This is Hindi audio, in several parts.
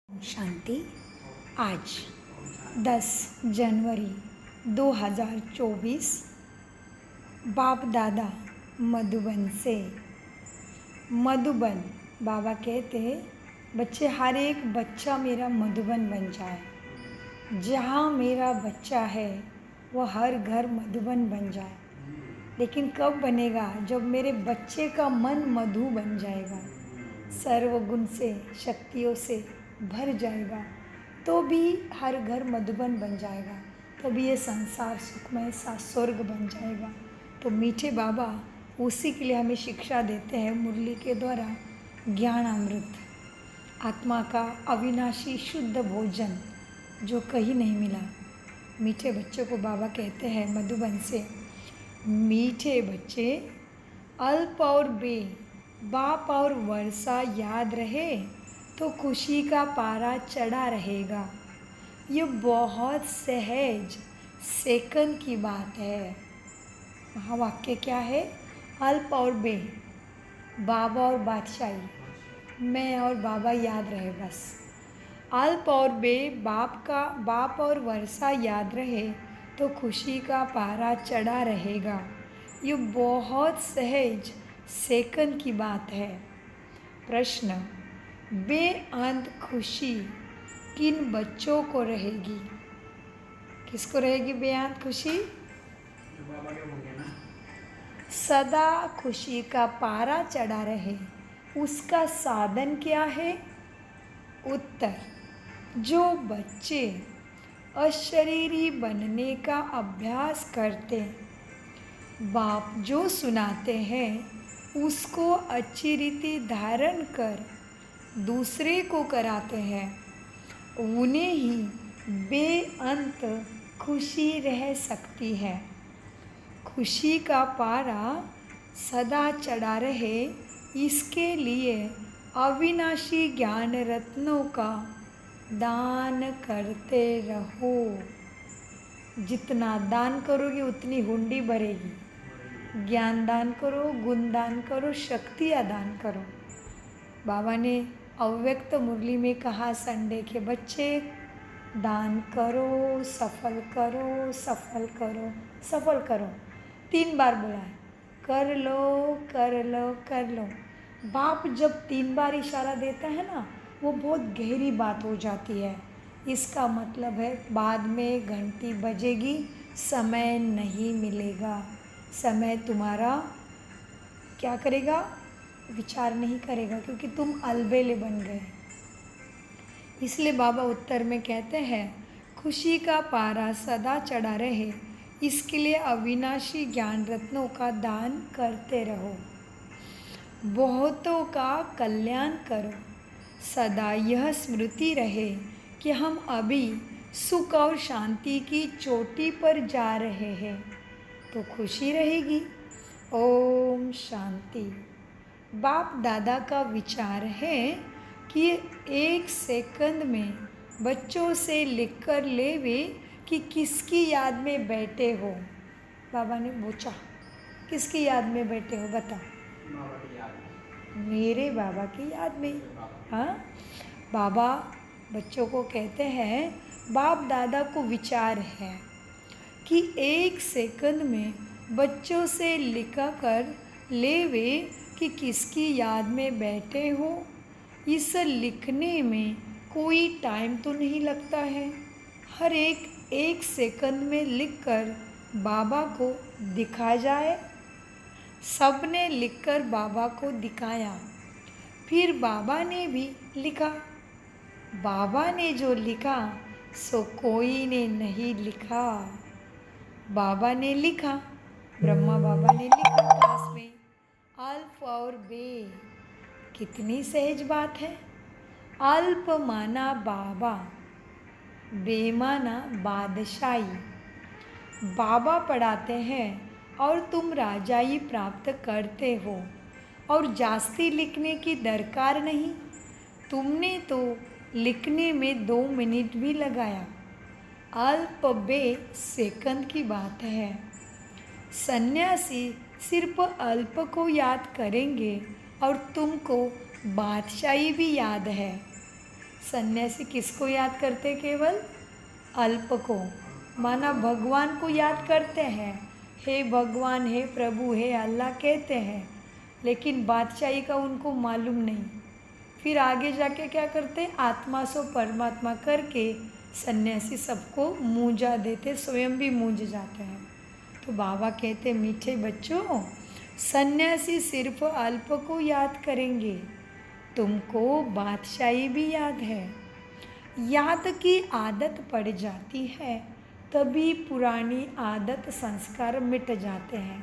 शांति। आज 10 जनवरी 2024 बाप दादा मधुबन से। मधुबन बाबा कहते हैं बच्चे, हर एक बच्चा मेरा मधुबन बन जाए। जहाँ मेरा बच्चा है वह हर घर मधुबन बन जाए। लेकिन कब बनेगा? जब मेरे बच्चे का मन मधु बन जाएगा, सर्वगुण से शक्तियों से भर जाएगा, तो भी हर घर मधुबन बन जाएगा। तभी ये संसार सुखमय सा स्वर्ग बन जाएगा। तो मीठे बाबा उसी के लिए हमें शिक्षा देते हैं मुरली के द्वारा। ज्ञान अमृत, आत्मा का अविनाशी शुद्ध भोजन जो कहीं नहीं मिला। मीठे बच्चों को बाबा कहते हैं मधुबन से, मीठे बच्चे अल्प और बे बाप और वर्षा याद रहे तो खुशी का पारा चढ़ा रहेगा। ये बहुत सहज सेकंड की बात है। महावाक्य क्या है? अल्प और बे, बाबा और बादशाही, मैं और बाबा याद रहे बस। अल्प और बे बाप और वर्षा याद रहे तो खुशी का पारा चढ़ा रहेगा। ये बहुत सहज सेकंड की बात है। प्रश्न, बेअंत खुशी किन बच्चों को रहेगी? किसको रहेगी बेअंत खुशी? सदा खुशी का पारा चढ़ा रहे, उसका साधन क्या है? उत्तर, जो बच्चे अशरीरी बनने का अभ्यास करते, बाप जो सुनाते हैं उसको अच्छी रीति धारण कर दूसरे को कराते हैं, उन्हें ही बेअंत खुशी रह सकती है। खुशी का पारा सदा चढ़ा रहे, इसके लिए अविनाशी ज्ञान रत्नों का दान करते रहो। जितना दान करोगे उतनी हुंडी भरेगी। ज्ञान दान करो, गुण दान करो, शक्तियाँ दान करो। बाबा ने अव्यक्त मुरली में कहा, संडे के बच्चे दान करो, सफल करो, सफल करो, सफल करो। 3 बार बोला है, कर लो कर लो कर लो। बाप जब 3 बार इशारा देता है ना, वो बहुत गहरी बात हो जाती है। इसका मतलब है बाद में घंटी बजेगी, समय नहीं मिलेगा। समय तुम्हारा क्या करेगा? विचार नहीं करेगा, क्योंकि तुम अलबेले बन गए। इसलिए बाबा उत्तर में कहते हैं, खुशी का पारा सदा चढ़ा रहे, इसके लिए अविनाशी ज्ञान रत्नों का दान करते रहो। बहुतों का कल्याण करो। सदा यह स्मृति रहे कि हम अभी सुख और शांति की चोटी पर जा रहे हैं, तो खुशी रहेगी। ओम शांति। बाप दादा का विचार है कि 1 सेकंड में बच्चों से लिखकर लेवे कि किसकी याद में बैठे हो। बाबा ने पूछा, किसकी याद में बैठे हो? बता। बाबा की याद में। मेरे बाबा की याद में। हाँ, बाबा बच्चों को कहते हैं, बाप दादा को विचार है कि 1 सेकंड में बच्चों से लिखा कर लेवे कि किसकी याद में बैठे हो। इस लिखने में कोई टाइम तो नहीं लगता है। हर एक सेकंड में लिखकर बाबा को दिखा जाए। सबने लिखकर बाबा को दिखाया, फिर बाबा ने भी लिखा। बाबा ने जो लिखा सो कोई ने नहीं लिखा। बाबा ने लिखा, ब्रह्मा बाबा ने लिखा क्लास में, अल्प और बे। कितनी सहज बात है। अल्प माना बाबा, बे माना बादशाही। बाबा पढ़ाते हैं और तुम राजाई प्राप्त करते हो, और जास्ती लिखने की दरकार नहीं। तुमने तो लिखने में 2 मिनट भी लगाया। अल्प बे सेकंड की बात है। सन्यासी सिर्फ अल्प को याद करेंगे और तुमको बादशाही भी याद है। सन्यासी किसको याद करते? केवल अल्प को, माना भगवान को याद करते हैं, हे भगवान, हे प्रभु, हे अल्लाह कहते हैं, लेकिन बादशाही का उनको मालूम नहीं। फिर आगे जाके क्या करते? आत्मा सो परमात्मा करके सन्यासी सबको मूंझा देते, स्वयं भी मूंझ जाते हैं। तो बाबा कहते, मीठे बच्चों, सन्यासी सिर्फ अल्प को याद करेंगे, तुमको बादशाही भी याद है। याद की आदत पड़ जाती है, तभी पुरानी आदत संस्कार मिट जाते हैं।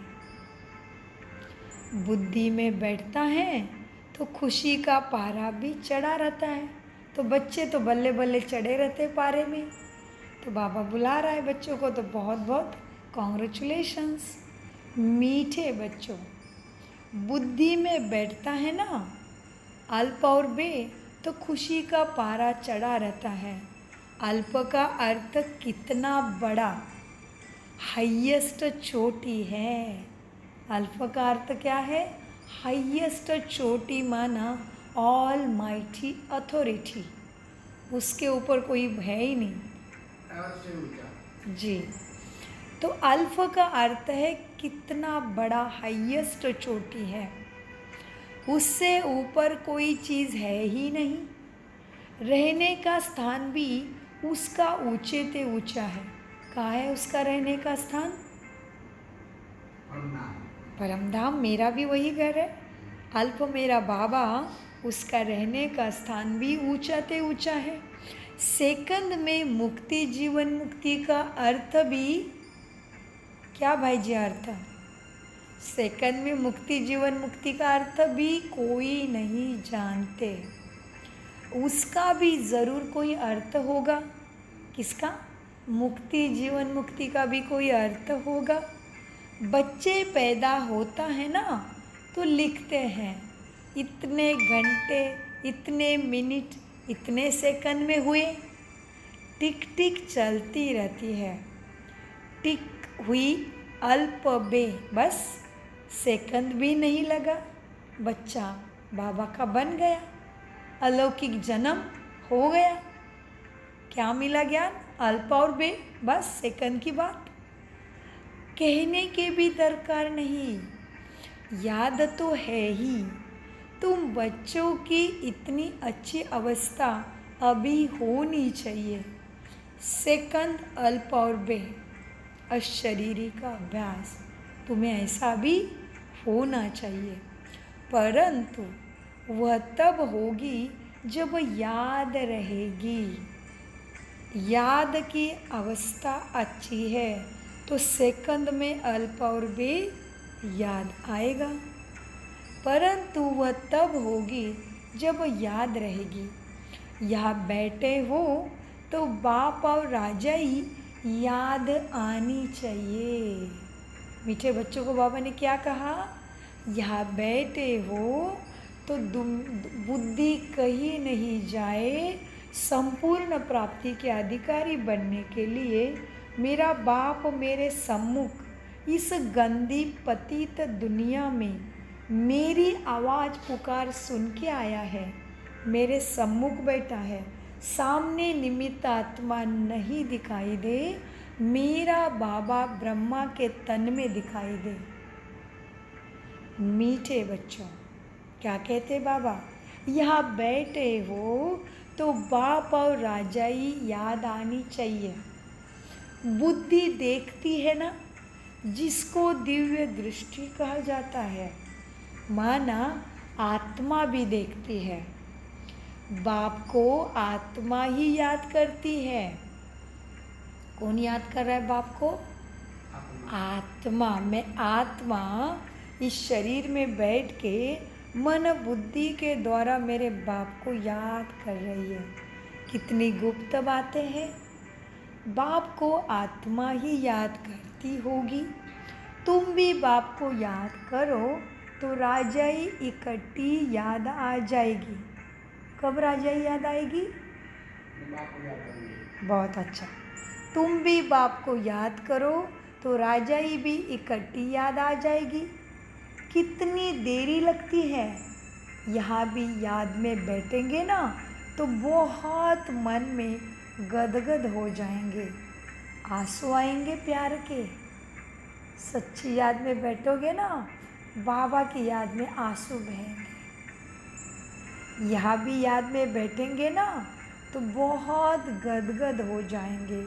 बुद्धि में बैठता है तो खुशी का पारा भी चढ़ा रहता है। तो बच्चे तो बल्ले बल्ले चढ़े रहते पारे में। तो बाबा बुला रहा है बच्चों को, तो बहुत बहुत कॉन्ग्रेचुलेशंस। मीठे बच्चों, बुद्धि में बैठता है ना अल्प और बे, तो खुशी का पारा चढ़ा रहता है। अल्प का अर्थ कितना बड़ा, हाईएस्ट चोटी है। अल्प का अर्थ क्या है? हाईएस्ट चोटी, माना ऑल माइटी अथॉरिटी, उसके ऊपर कोई है ही नहीं जी। तो अल्फ का अर्थ है कितना बड़ा, हाईएस्ट चोटी है, उससे ऊपर कोई चीज़ है ही नहीं। रहने का स्थान भी उसका ऊंचे से ऊंचा है। कहाँ है उसका रहने का स्थान? परमधाम। मेरा भी वही घर है। अल्प मेरा बाबा, उसका रहने का स्थान भी ऊंचा से ऊंचा है। सेकंड में मुक्ति, जीवन मुक्ति का अर्थ भी क्या भाई जी? अर्थ सेकंड में मुक्ति, जीवन मुक्ति का अर्थ भी कोई नहीं जानते। उसका भी ज़रूर कोई अर्थ होगा। किसका? मुक्ति, जीवन मुक्ति का भी कोई अर्थ होगा। बच्चे पैदा होता है ना, तो लिखते हैं इतने घंटे, इतने मिनट, इतने सेकंड में हुए। टिक टिक चलती रहती है। टिक हुई अल्प बे, बस सेकंड भी नहीं लगा, बच्चा बाबा का बन गया, अलौकिक जन्म हो गया। क्या मिला ज्ञान? अल्प और बे, बस सेकंड की बात। कहने के भी दरकार नहीं, याद तो है ही। तुम बच्चों की इतनी अच्छी अवस्था अभी होनी चाहिए। सेकंड अल्प और बे, अशरीरी का अभ्यास तुम्हें ऐसा भी होना चाहिए। परंतु वह तब होगी जब याद रहेगी। याद की अवस्था अच्छी है तो सेकंड में अल्प और बे याद आएगा। परंतु वह तब होगी जब याद रहेगी। यहाँ बैठे हो तो बाप और राजाई याद आनी चाहिए। मीठे बच्चों को बाबा ने क्या कहा? यहाँ बैठे हो तो बुद्धि कहीं नहीं जाए। संपूर्ण प्राप्ति के अधिकारी बनने के लिए मेरा बाप मेरे सम्मुख इस गंदी पतित दुनिया में मेरी आवाज़ पुकार सुन के आया है। मेरे सम्मुख बैठा है। सामने निमित्त आत्मा नहीं दिखाई दे, मेरा बाबा ब्रह्मा के तन में दिखाई दे। मीठे बच्चों, क्या कहते बाबा? यहाँ बैठे हो तो बाप और राजाई याद आनी चाहिए। बुद्धि देखती है ना, जिसको दिव्य दृष्टि कहा जाता है, माना आत्मा भी देखती है। बाप को आत्मा ही याद करती है। कौन याद कर रहा है बाप को? आत्मा। मैं आत्मा इस शरीर में बैठ के मन बुद्धि के द्वारा मेरे बाप को याद कर रही है। कितनी गुप्त बातें हैं। बाप को आत्मा ही याद करती होगी। तुम भी बाप को याद करो तो राजाई इकट्ठी याद आ जाएगी। कब राजाई याद आएगी? बहुत अच्छा। तुम भी बाप को याद करो तो राजाई भी इकट्ठी याद आ जाएगी। कितनी देरी लगती है। यहाँ भी याद में बैठेंगे ना तो बहुत मन में गदगद हो जाएंगे, आंसू आएंगे प्यार के। सच्ची याद में बैठोगे ना, बाबा की याद में आंसू बहेंगे। यहाँ भी याद में बैठेंगे ना तो बहुत गदगद हो जाएंगे।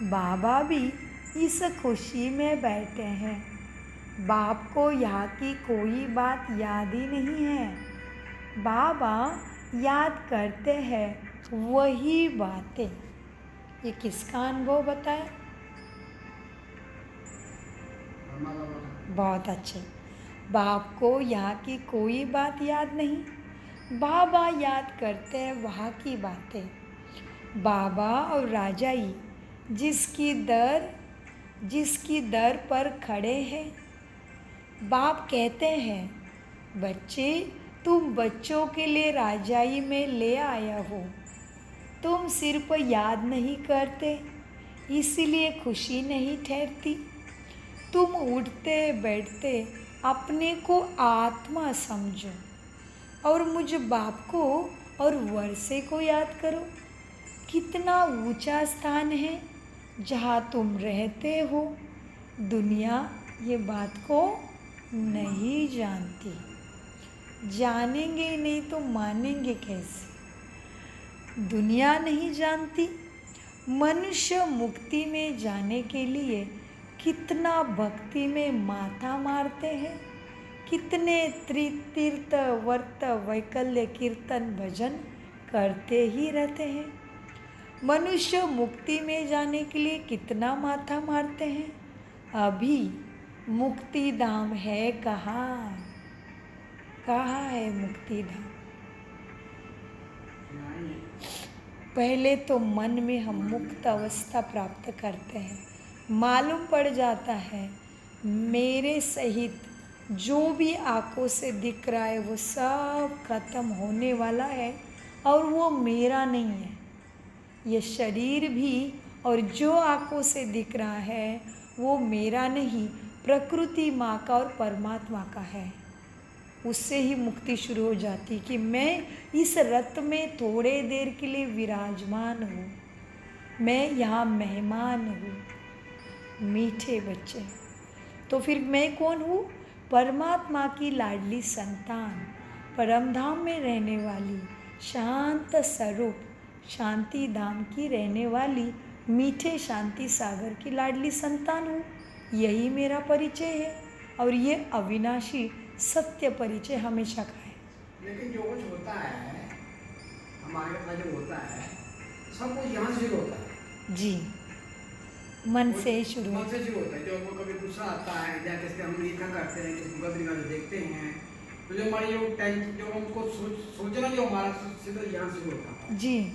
बाबा भी इस खुशी में बैठे हैं। बाप को यहाँ की कोई बात याद ही नहीं है। बाबा याद करते हैं वही बातें। ये किसका अनुभव बताए? बहुत अच्छे। बाप को यहाँ की कोई बात याद नहीं, बाबा याद करते हैं वहाँ की बातें। बाबा और राजाई जिसकी दर पर खड़े हैं। बाप कहते हैं, बच्चे तुम बच्चों के लिए राजाई में ले आया हो। तुम सिर्फ याद नहीं करते, इसलिए खुशी नहीं ठहरती। तुम उठते बैठते अपने को आत्मा समझो और मुझ बाप को और वर्षे को याद करो। कितना ऊंचा स्थान है जहाँ तुम रहते हो। दुनिया ये बात को नहीं जानती। जानेंगे ही नहीं तो मानेंगे कैसे? दुनिया नहीं जानती। मनुष्य मुक्ति में जाने के लिए कितना भक्ति में माथा मारते हैं, कितने तीर्थ वर्त वैकल्य कीर्तन भजन करते ही रहते हैं। मनुष्य मुक्ति में जाने के लिए कितना माथा मारते हैं। अभी मुक्ति धाम है कहाँ? कहाँ है मुक्ति धाम? पहले तो मन में हम मुक्त अवस्था प्राप्त करते हैं। मालूम पड़ जाता है मेरे सहित जो भी आँखों से दिख रहा है वो सब खत्म होने वाला है और वो मेरा नहीं है। ये शरीर भी और जो आँखों से दिख रहा है वो मेरा नहीं, प्रकृति माँ का और परमात्मा का है। उससे ही मुक्ति शुरू हो जाती कि मैं इस रथ में थोड़े देर के लिए विराजमान हूँ, मैं यहाँ मेहमान हूँ। मीठे बच्चे, तो फिर मैं कौन हूँ? परमात्मा की लाडली संतान, परमधाम में रहने वाली, शांत स्वरूप शांति धाम की रहने वाली, मीठे शांति सागर की लाडली संतान हूँ। यही मेरा परिचय है और ये अविनाशी सत्य परिचय हमेशा का है। लेकिन जो कुछ होता है हमारे पास जो होता है सब कुछ यहाँ से शुरू होता है। जी, मन से ही शुरू होता है। जो हमको कभी गुस्सा आता है या जैसे हम ईर्ष्या करते हैं, किसी गलत निगाह से देखते हैं, तो जो हमारी जो हमको सोचना जो हमारा सीधा यहाँ से होता है। जी,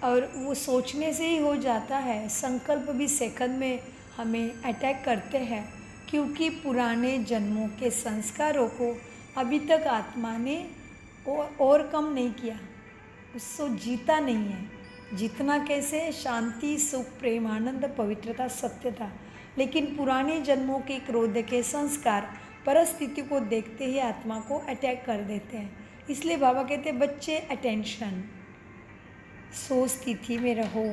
और वो सोचने से ही हो जाता है। संकल्प भी सेकंड में हमें अटैक करते हैं, क्योंकि पुराने जन्मों के संस्कारों को अभी तक आत्मा ने और कम नहीं किया, उसको जीता नहीं है। जितना कैसे? शांति, सुख, प्रेम, आनंद, पवित्रता, सत्यता। लेकिन पुराने जन्मों के क्रोध के संस्कार परिस्थिति को देखते ही आत्मा को अटैक कर देते हैं। इसलिए बाबा कहते हैं, बच्चे अटेंशन, सो स्थिति में रहो।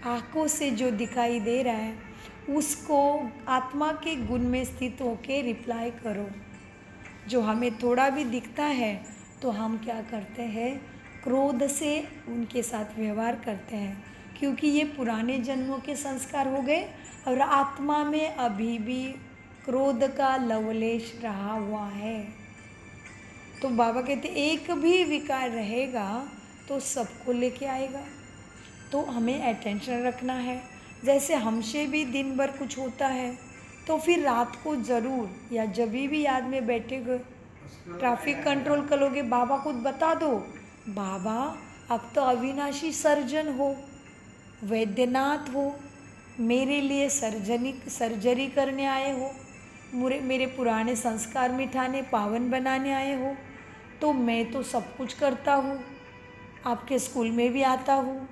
आँखों से जो दिखाई दे रहा है उसको आत्मा के गुण में स्थित होके रिप्लाई करो। जो हमें थोड़ा भी दिखता है तो हम क्या करते हैं? क्रोध से उनके साथ व्यवहार करते हैं, क्योंकि ये पुराने जन्मों के संस्कार हो गए और आत्मा में अभी भी क्रोध का लवलेश रहा हुआ है। तो बाबा कहते एक भी विकार रहेगा तो सबको लेके आएगा। तो हमें अटेंशन रखना है। जैसे हमसे भी दिन भर कुछ होता है तो फिर रात को ज़रूर या जब भी याद में बैठेगे, ट्रैफिक कंट्रोल करोगे, बाबा को बता दो, बाबा अब तो अविनाशी सर्जन हो, वैद्यनाथ हो, मेरे लिए सर्जरी करने आए हो, मेरे पुराने संस्कार मिटाने, पावन बनाने आए हो। तो मैं तो सब कुछ करता हूँ, आपके स्कूल में भी आता हूँ,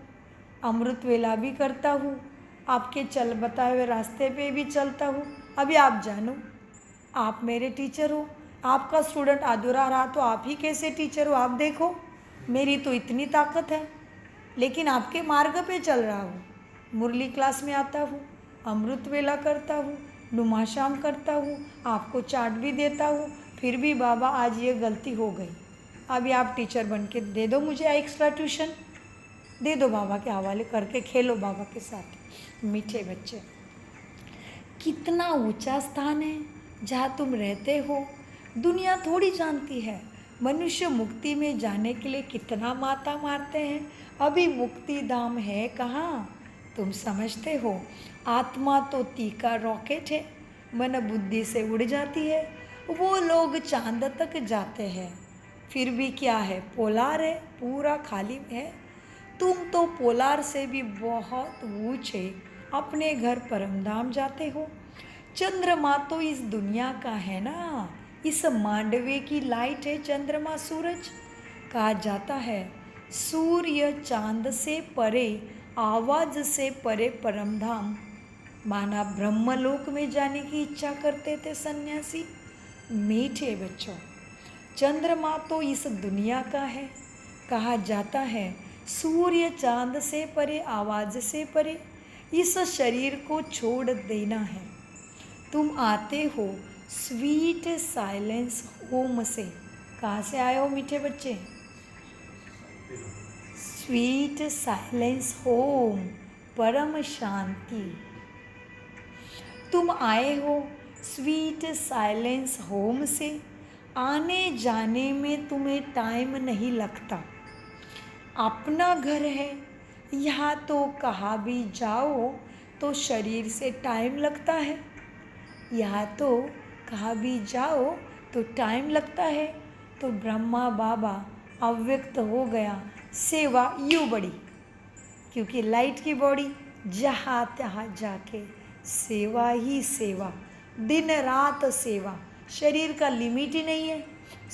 अमृत वेला भी करता हूँ, आपके चल बताए हुए रास्ते पे भी चलता हूँ। अभी आप जानो, आप मेरे टीचर हो। आपका स्टूडेंट अधूरा रहा तो आप ही कैसे टीचर हो, आप देखो। मेरी तो इतनी ताकत है, लेकिन आपके मार्ग पे चल रहा हूँ। मुरली क्लास में आता हूँ, अमृत वेला करता हूँ, नुमाशाम करता हूँ, आपको चाट भी देता हूँ, फिर भी बाबा आज ये गलती हो गई। अभी आप टीचर बन के दे दो मुझे एक्स्ट्रा ट्यूशन, दे दो बाबा के हवाले करके, खेलो बाबा के साथ। मीठे बच्चे, कितना ऊंचा स्थान है जहाँ तुम रहते हो, दुनिया थोड़ी जानती है। मनुष्य मुक्ति में जाने के लिए कितना माता मारते हैं, अभी मुक्ति धाम है कहाँ, तुम समझते हो। आत्मा तो तीखा रॉकेट है, मन बुद्धि से उड़ जाती है। वो लोग चांद तक जाते हैं, फिर भी क्या है, पोलार है, पूरा खाली है। तुम तो पोलार से भी बहुत ऊंचे अपने घर परमधाम जाते हो। चंद्रमा तो इस दुनिया का है ना, इस मांडवे की लाइट है चंद्रमा सूरज। कहा जाता है सूर्य चांद से परे, आवाज से परे परमधाम। माना ब्रह्मलोक में जाने की इच्छा करते थे सन्यासी। मीठे बच्चों, चंद्रमा तो इस दुनिया का है। कहा जाता है सूर्य चांद से परे, आवाज से परे। इस शरीर को छोड़ देना है। तुम आते हो स्वीट साइलेंस होम से। कहाँ से आए हो मीठे बच्चे? स्वीट साइलेंस होम, परम शांति। तुम आए हो स्वीट साइलेंस होम से। आने जाने में तुम्हें टाइम नहीं लगता, अपना घर है। यहाँ तो कहाँ भी जाओ तो शरीर से टाइम लगता है। यहाँ तो कहाँ भी जाओ तो टाइम लगता है। तो ब्रह्मा बाबा अव्यक्त हो गया, सेवा यूँ बड़ी, क्योंकि लाइट की बॉडी जहाँ तहाँ जाके सेवा ही सेवा, दिन रात सेवा। शरीर का लिमिट ही नहीं है,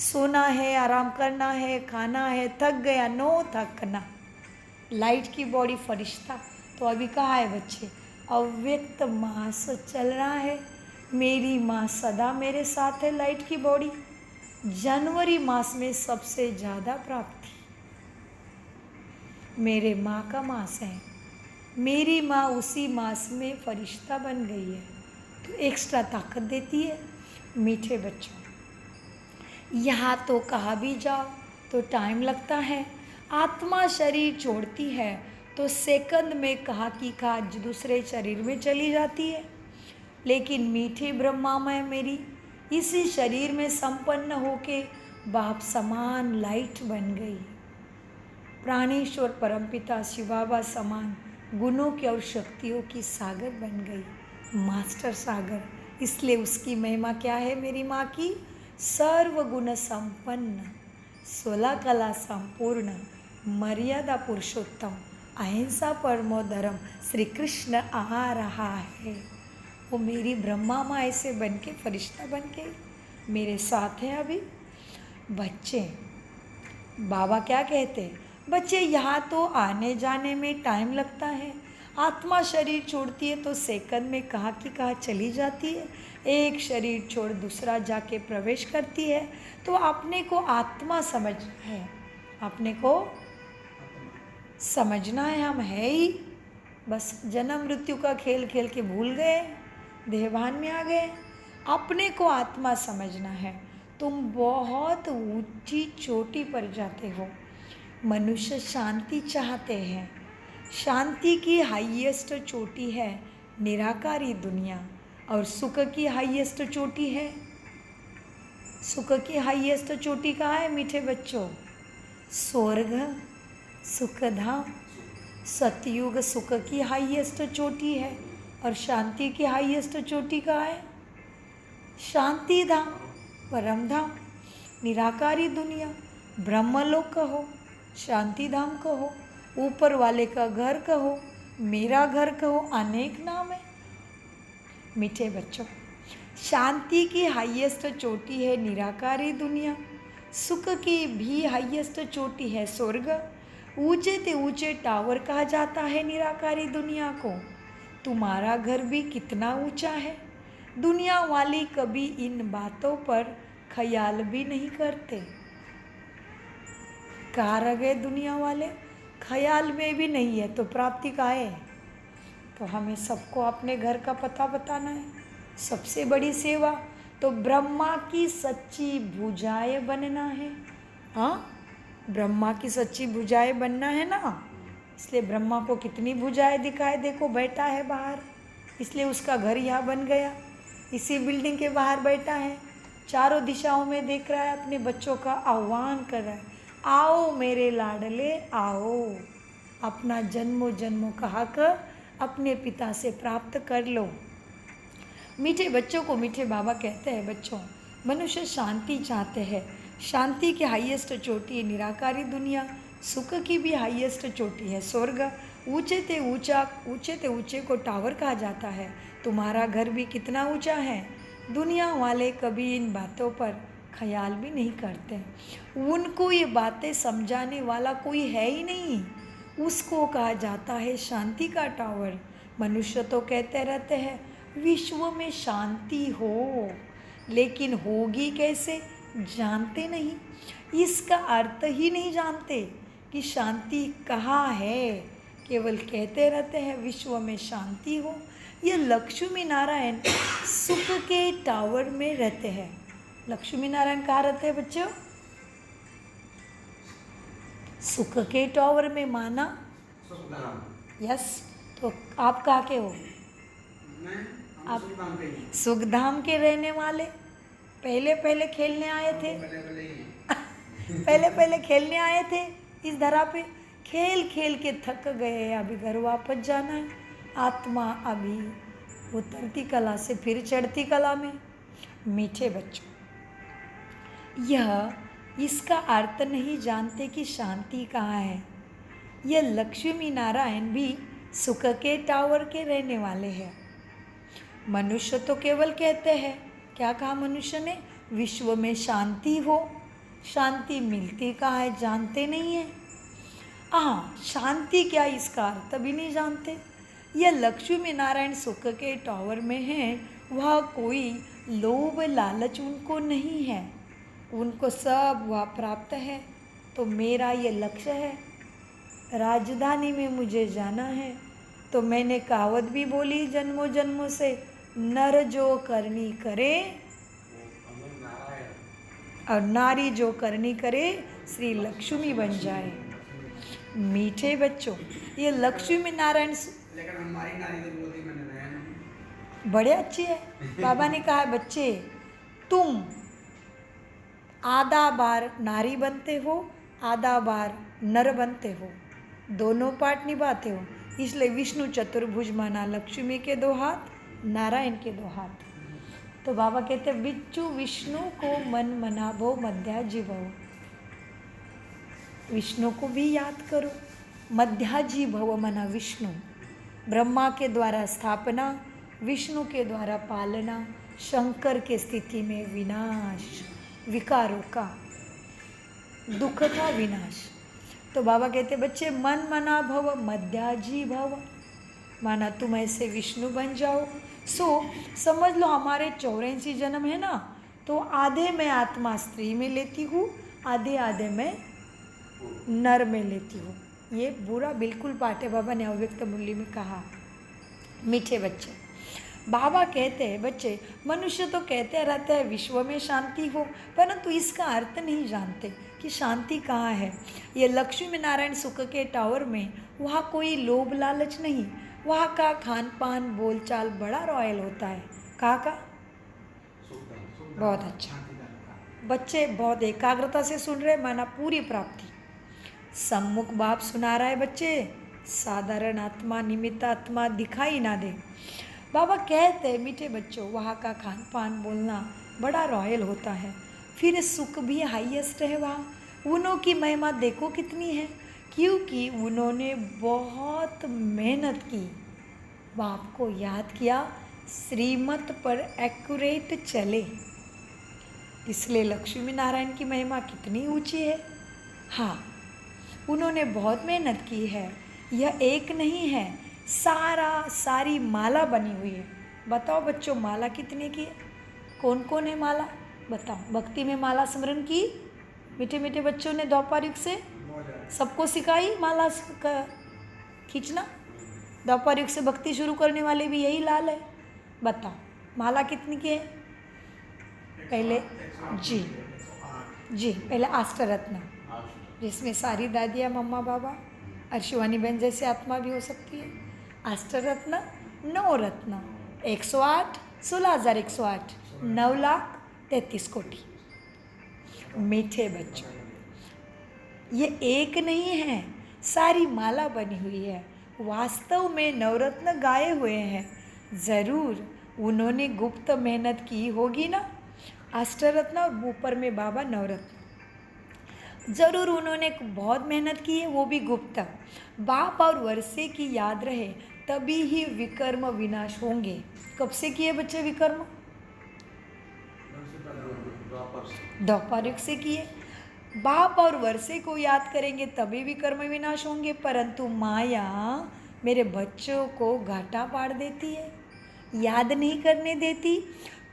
सोना है, आराम करना है, खाना है, थक गया, नो थकना। लाइट की बॉडी फरिश्ता। तो अभी कहाँ है बच्चे? अव्यक्त मास चल रहा है, मेरी माँ सदा मेरे साथ है। लाइट की बॉडी जनवरी मास में सबसे ज़्यादा प्राप्ति मेरे माँ का मास है। मेरी माँ उसी मास में फरिश्ता बन गई है, तो एक्स्ट्रा ताकत देती है। मीठे बच्चों, यहाँ तो कहाँ भी जाओ तो टाइम लगता है। आत्मा शरीर छोड़ती है तो सेकंड में कहाँ की कहाँ दूसरे शरीर में चली जाती है। लेकिन मीठे ब्रह्मा मैं मेरी इसी शरीर में संपन्न होके बाप समान लाइट बन गई। प्राणेश्वर परमपिता शिव बाबा समान गुणों की और शक्तियों की सागर बन गई, मास्टर सागर। इसलिए उसकी महिमा क्या है मेरी माँ की? सर्व गुण संपन्न, 16 कला संपूर्ण, मर्यादा पुरुषोत्तम, अहिंसा परमो धर्म, श्री कृष्ण आ रहा है। वो मेरी ब्रह्मा माँ ऐसे बन के फरिश्ता बन के मेरे साथ हैं अभी। बच्चे, बाबा क्या कहते? बच्चे, यहाँ तो आने जाने में टाइम लगता है। आत्मा शरीर छोड़ती है तो सेकंड में कहाँ की कहाँ चली जाती है। एक शरीर छोड़ दूसरा जाके प्रवेश करती है। तो अपने को आत्मा समझना है, अपने को समझना है हम है ही। बस जन्म मृत्यु का खेल खेल के भूल गए, देहभान में आ गए। अपने को आत्मा समझना है। तुम बहुत ऊंची चोटी पर जाते हो। मनुष्य शांति चाहते हैं। शांति की हाईएस्ट चोटी है निराकारी दुनिया, और सुख की हाईएस्ट चोटी है, सुख की हाईएस्ट चोटी कहाँ है मीठे बच्चों? स्वर्ग, सुखधाम, सतयुग सुख की हाईएस्ट चोटी है। और शांति की हाईएस्ट चोटी कहाँ है? शांति धाम, परम धाम, निराकारी दुनिया, ब्रह्मलोक कहो, शांति धाम कहो, ऊपर वाले का घर कहो, मेरा घर कहो, अनेक नाम है। मीठे बच्चों, शांति की हाईएस्ट चोटी है निराकारी दुनिया, सुख की भी हाईएस्ट चोटी है स्वर्ग। ऊंचे से ऊंचे टावर कहा जाता है निराकारी दुनिया को। तुम्हारा घर भी कितना ऊंचा है, दुनिया वाली कभी इन बातों पर ख्याल भी नहीं करते। कहाँ रह गए दुनिया वाले, ख्याल में भी नहीं है तो प्राप्ति का है। तो हमें सबको अपने घर का पता बताना है। सबसे बड़ी सेवा तो ब्रह्मा की सच्ची भुजाएं बनना है। हाँ, ब्रह्मा की सच्ची भुजाएं बनना है ना, इसलिए ब्रह्मा को कितनी भुजाएं दिखाए, देखो बैठा है बाहर, इसलिए उसका घर यहाँ बन गया, इसी बिल्डिंग के बाहर बैठा है, चारों दिशाओं में देख रहा है, अपने बच्चों का आह्वान कर रहा है, आओ मेरे लाडले आओ, अपना जन्मों जन्मों का हक अपने पिता से प्राप्त कर लो। मीठे बच्चों को मीठे बाबा कहते हैं, बच्चों मनुष्य शांति चाहते हैं, शांति की हाईएस्ट चोटी है निराकारी दुनिया, सुख की भी हाईएस्ट चोटी है स्वर्ग। ऊंचे ते ऊंचे को टावर कहा जाता है। तुम्हारा घर भी कितना ऊंचा है, दुनिया वाले कभी इन बातों पर ख्याल भी नहीं करते। उनको ये बातें समझाने वाला कोई है ही नहीं, उसको कहा जाता है शांति का टावर। मनुष्य तो कहते रहते हैं विश्व में शांति हो, लेकिन होगी कैसे जानते नहीं, इसका अर्थ ही नहीं जानते कि शांति कहाँ है, केवल कहते रहते हैं विश्व में शांति हो। ये लक्ष्मी नारायण सुख के टावर में रहते हैं। लक्ष्मी नारायण कहाँ रहते हैं बच्चों? सुख के टावर में, माना यस। तो आप कहाँ के हो? आप सुखधाम के रहने वाले। पहले खेलने आए थे पहले खेलने आए थे इस धरा पे, खेल खेल के थक गए, अभी घर वापस जाना है। आत्मा अभी उतरती कला से फिर चढ़ती कला में। मीठे बच्चों, यह इसका अर्थ नहीं जानते कि शांति कहाँ है। यह लक्ष्मी नारायण भी सुख के टावर के रहने वाले हैं। मनुष्य तो केवल कहते हैं, क्या कहा मनुष्य ने? विश्व में शांति हो। शांति मिलती कहाँ है जानते नहीं है। शांति क्या, इसका अर्थ भी नहीं जानते। यह लक्ष्मी नारायण सुख के टावर में है, वह कोई लोभ लालच उनको नहीं है, उनको सब वह प्राप्त है। तो मेरा ये लक्ष्य है, राजधानी में मुझे जाना है। तो मैंने कहावत भी बोली जन्मों जन्मों से, नर जो करनी करे और नारी जो करनी करे श्री लक्ष्मी बन जाए। मीठे बच्चों, ये लक्ष्मी नारायण लेकिन हमारी नारी तो बहुत ही मैंने बड़े अच्छी है। बाबा ने कहा बच्चे, तुम आधा बार नारी बनते हो, आधा बार नर बनते हो, दोनों पार्ट निभाते हो। इसलिए विष्णु चतुर्भुज माना, लक्ष्मी के 2 हाथ, नारायण के 2 हाथ। तो बाबा कहते हैं बिच्चू विष्णु को मन मनाभो मध्याजी भव, विष्णु को भी याद करो। मध्याजी भव मना विष्णु, ब्रह्मा के द्वारा स्थापना, विष्णु के द्वारा पालना, शंकर के स्थिति में विनाश, विकारों का, दुख का विनाश। तो बाबा कहते बच्चे मन मना भव मध्याजी भव, माना तुम ऐसे विष्णु बन जाओ। समझ लो हमारे 84 जन्म है ना, तो आधे मैं आत्मा स्त्री में लेती हूँ, आधे मैं नर में लेती हूँ। ये बुरा बिल्कुल पाठ है, बाबा ने अव्यक्त मुरली में कहा। मीठे बच्चे, बाबा कहते हैं बच्चे मनुष्य तो कहते रहते हैं विश्व में शांति हो, परंतु इसका अर्थ नहीं जानते कि शांति कहाँ है। ये लक्ष्मी नारायण सुख के टावर में, वहाँ कोई लोभ लालच नहीं, वहाँ का खान पान बोलचाल बड़ा रॉयल होता है। कहाँ का? बहुत अच्छा। बच्चे बहुत एकाग्रता से सुन रहे, माना पूरी प्राप्ति। सम्मुख बाप सुना रहा है बच्चे, साधारण आत्मा निमित्त आत्मा दिखाई ना दे। बाबा कहते हैं मीठे बच्चों, वहाँ का खान पान बोलना बड़ा रॉयल होता है, फिर सुख भी हाईएस्ट है वहाँ। उन्हों की महिमा देखो कितनी है, क्योंकि उन्होंने बहुत मेहनत की, बाप को याद किया, श्रीमत पर एक्यूरेट चले, इसलिए लक्ष्मी नारायण की महिमा कितनी ऊंची है। हाँ, उन्होंने बहुत मेहनत की है। यह एक नहीं है, सारी माला बनी हुई है। बताओ बच्चों, माला कितने की है? कौन कौन है माला बताओ? भक्ति में माला स्मरण की मीठे मीठे बच्चों ने द्वापर युग से बहुत ज़्यादा। सबको सिखाई माला खींचना। द्वापर युग से भक्ति शुरू करने वाले भी यही लाल है। बताओ माला कितनी की है? पहले जी जी पहले अष्टरत्न, जिसमें सारी दादियाँ मम्मा बाबा और शिवानी बहन जैसे आत्मा भी हो सकती है। अष्टरत्न 9 रत्न 108 16,108 9,33,00,000। मीठे बच्चों, ये एक नहीं है, सारी माला बनी हुई है। वास्तव में नवरत्न गाए हुए हैं। ज़रूर उन्होंने गुप्त मेहनत की होगी ना। अष्टरत्न और ऊपर में बाबा नवरत्न, ज़रूर उन्होंने बहुत मेहनत की है, वो भी गुप्त। बाप और वर्षे की याद रहे तभी ही विकर्म विनाश होंगे। कब से किए बच्चे विकर्म? द्वापर युग से किए। बाप और वर्षे को याद करेंगे तभी भी कर्म विनाश होंगे, परंतु माया मेरे बच्चों को घाटा पाड़ देती है, याद नहीं करने देती।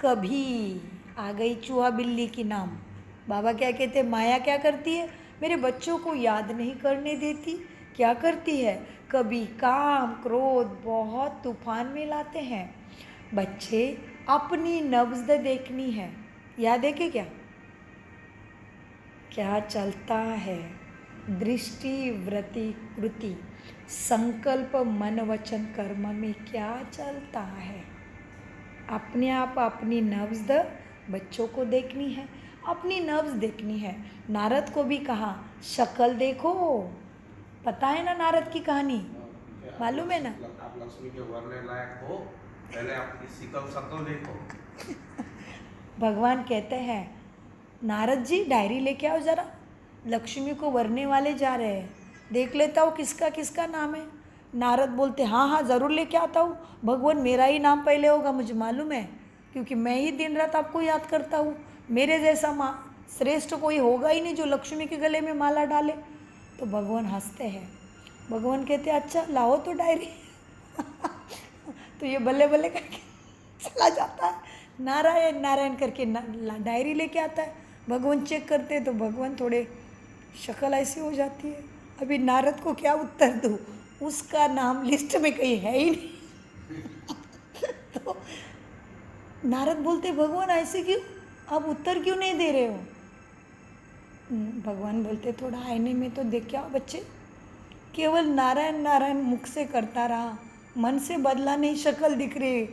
कभी आ गई चूहा बिल्ली की नाम। बाबा क्या कहते, माया क्या करती है? मेरे बच्चों को याद नहीं करने देती। क्या करती है? कभी काम क्रोध बहुत तूफान में लाते हैं। बच्चे अपनी नब्ज़ देखनी है। याद है कि क्या चलता है? दृष्टि वृत्ति कृति संकल्प मन वचन कर्म में क्या चलता है? अपने आप अपनी नब्ज़ बच्चों को देखनी है, अपनी नब्ज़ देखनी है। नारद को भी कहा शक्ल देखो। पता है ना नारद की कहानी, मालूम है ना? आप लक्ष्मी के वरने लायक हो, पहले आपकी शक्ल देखो। भगवान कहते हैं नारद जी डायरी लेके आओ ज़रा, लक्ष्मी को वरने वाले जा रहे हैं, देख लेता हूँ किसका किसका नाम है। नारद बोलते हाँ हाँ ज़रूर लेके आता हूँ। भगवान मेरा ही नाम पहले होगा, मुझे मालूम है, क्योंकि मैं ही दिन रात आपको याद करता हूँ। मेरे जैसा माँ श्रेष्ठ कोई होगा ही नहीं जो लक्ष्मी के गले में माला डाले। तो भगवान हंसते हैं। भगवान कहते अच्छा लाओ तो डायरी। तो ये बल्ले बल्ले करके चला जाता है, नारायण नारायण करके डायरी लेके आता है। भगवान चेक करते हैं तो भगवान थोड़े शक्ल ऐसी हो जाती है। अभी नारद को क्या उत्तर दूँ, उसका नाम लिस्ट में कहीं है ही नहीं। तो नारद बोलते भगवान ऐसे क्यों, आप उत्तर क्यों नहीं दे रहे हो? भगवान बोलते थोड़ा आईने में तो देख के आओ बच्चे, केवल नारायण नारायण मुख से करता रहा, मन से बदला नहीं, शक्ल दिख रही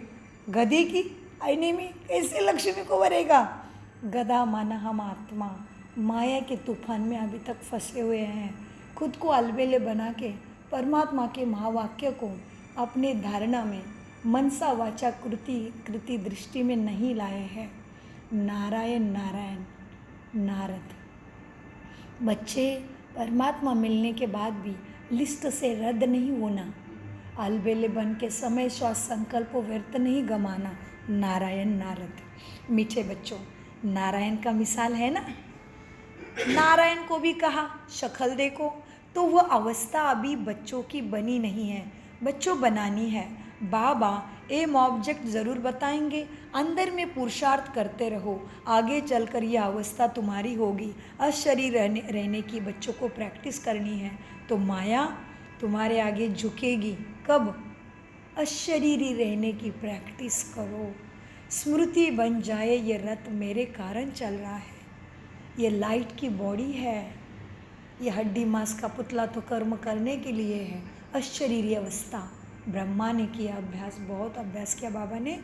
गधे की आईने में, कैसे लक्ष्मी को वरेगा? गधा माना हम आत्मा माया के तूफान में अभी तक फंसे हुए हैं। खुद को अलबेले बना के परमात्मा के महावाक्य को अपने धारणा में मनसा वाचा कृति दृष्टि में नहीं लाए हैं। नारायण नारायण नारद। बच्चे परमात्मा मिलने के बाद भी लिस्ट से रद्द नहीं होना, अलबेले बन के समय श्वास संकल्प व्यर्थ नहीं गमाना। नारायण नारद। मीठे बच्चों, नारायण का मिसाल है ना। नारायण को भी कहा शक्ल देखो, तो वह अवस्था अभी बच्चों की बनी नहीं है, बच्चों बनानी है। बाबा एम ऑब्जेक्ट ज़रूर बताएंगे, अंदर में पुरुषार्थ करते रहो, आगे चलकर यह अवस्था तुम्हारी होगी। अशरीर रहने की बच्चों को प्रैक्टिस करनी है, तो माया तुम्हारे आगे झुकेगी। कब? अशरीरी रहने की प्रैक्टिस करो। स्मृति बन जाए ये रथ मेरे कारण चल रहा है, ये लाइट की बॉडी है, ये हड्डी मांस का पुतला तो कर्म करने के लिए है। अशरीरी अवस्था ब्रह्मा ने किया अभ्यास, बहुत अभ्यास किया बाबा ने।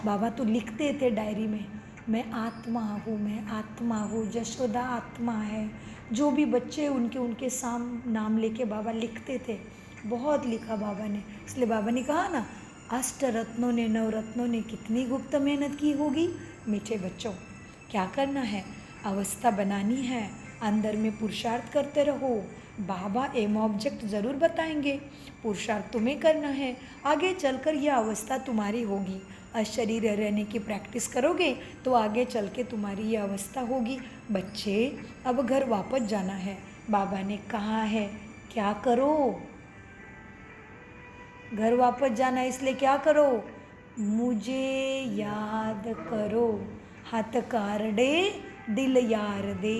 बाबा तो लिखते थे डायरी में, मैं आत्मा हूँ, मैं आत्मा हूँ, जशोदा आत्मा है। जो भी बच्चे उनके नाम लेके बाबा लिखते थे, बहुत लिखा बाबा ने। इसलिए बाबा ने कहा ना, अष्टरत्नों ने नवरत्नों ने कितनी गुप्त मेहनत की होगी। मीठे बच्चों, क्या करना है? अवस्था बनानी है, अंदर में पुरुषार्थ करते रहो। बाबा एम ऑब्जेक्ट ज़रूर बताएंगे, पुरुषार्थ तुम्हें करना है, आगे चलकर यह अवस्था तुम्हारी होगी। अशरीर रहने की प्रैक्टिस करोगे तो आगे चल के तुम्हारी ये अवस्था होगी। बच्चे अब घर वापस जाना है, बाबा ने कहा है क्या करो? घर वापस जाना है, इसलिए क्या करो? मुझे याद करो, हाथ कार दे दिल यार दे।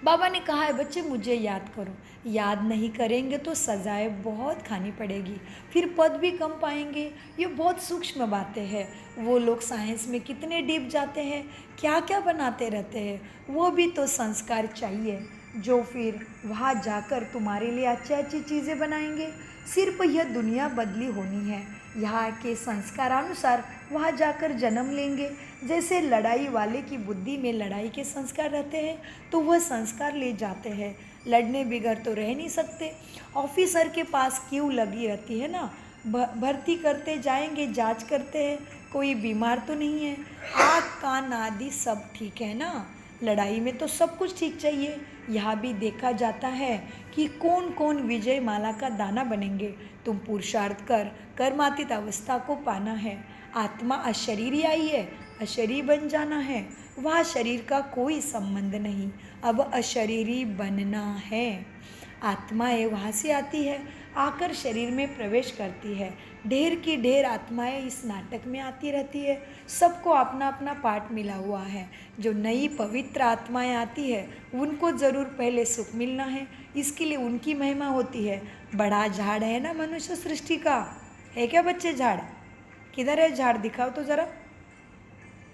बाबा ने कहा है बच्चे मुझे याद करो, याद नहीं करेंगे तो सजाएं बहुत खानी पड़ेगी, फिर पद भी कम पाएंगे। ये बहुत सूक्ष्म बातें हैं। वो लोग साइंस में कितने डीप जाते हैं, क्या क्या बनाते रहते हैं। वो भी तो संस्कार चाहिए जो फिर वहाँ जाकर तुम्हारे लिए अच्छी अच्छी चीज़ें बनाएंगे। सिर्फ यह दुनिया बदली होनी है, यहाँ के संस्कारानुसार वहाँ जाकर जन्म लेंगे। जैसे लड़ाई वाले की बुद्धि में लड़ाई के संस्कार रहते हैं तो वह संस्कार ले जाते हैं। लड़ने बिगड़ तो रह नहीं सकते। ऑफिसर के पास क्यों लगी रहती है ना, भर्ती करते जाएंगे, जांच करते हैं कोई बीमार तो नहीं है, आँख कान आदि सब ठीक है ना। लड़ाई में तो सब कुछ ठीक चाहिए। यहाँ भी देखा जाता है कि कौन कौन विजय माला का दाना बनेंगे। तुम पुरुषार्थ कर कर्मातीत अवस्था को पाना है। आत्मा अशरीरी आई है, अशरीर बन जाना है। वहाँ शरीर का कोई संबंध नहीं, अब अशरीरी बनना है। आत्माएं वहाँ से आती है, आकर शरीर में प्रवेश करती है। ढेर की ढेर आत्माएं इस नाटक में आती रहती है। सबको अपना अपना पार्ट मिला हुआ है। जो नई पवित्र आत्माएं आती है उनको ज़रूर पहले सुख मिलना है, इसके लिए उनकी महिमा होती है। बड़ा झाड़ है ना मनुष्य सृष्टि का, है क्या बच्चे झाड़? किधर है झाड़, दिखाओ तो ज़रा।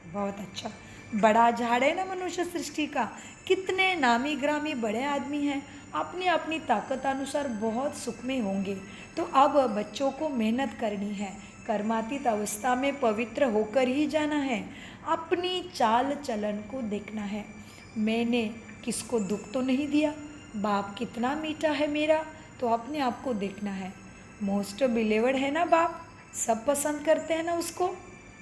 बहुत अच्छा, बड़ा झाड़ है ना मनुष्य सृष्टि का। कितने नामी ग्रामी बड़े आदमी हैं, अपनी अपनी ताकत अनुसार बहुत सुख में होंगे। तो अब बच्चों को मेहनत करनी है, कर्मातीत अवस्था में पवित्र होकर ही जाना है। अपनी चाल चलन को देखना है। मैंने किसको दुख तो नहीं दिया, बाप कितना मीठा है मेरा, तो अपने आप को देखना है। मोस्ट बिलेवड है ना बाप, सब पसंद करते हैं ना उसको,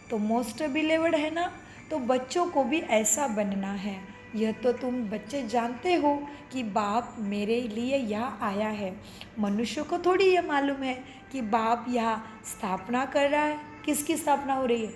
तो मोस्ट बिलेवड है ना। तो बच्चों को भी ऐसा बनना है। यह तो तुम बच्चे जानते हो कि बाप मेरे लिए यहाँ आया है। मनुष्य को थोड़ी ये मालूम है कि बाप यहाँ स्थापना कर रहा है। किसकी स्थापना हो रही है?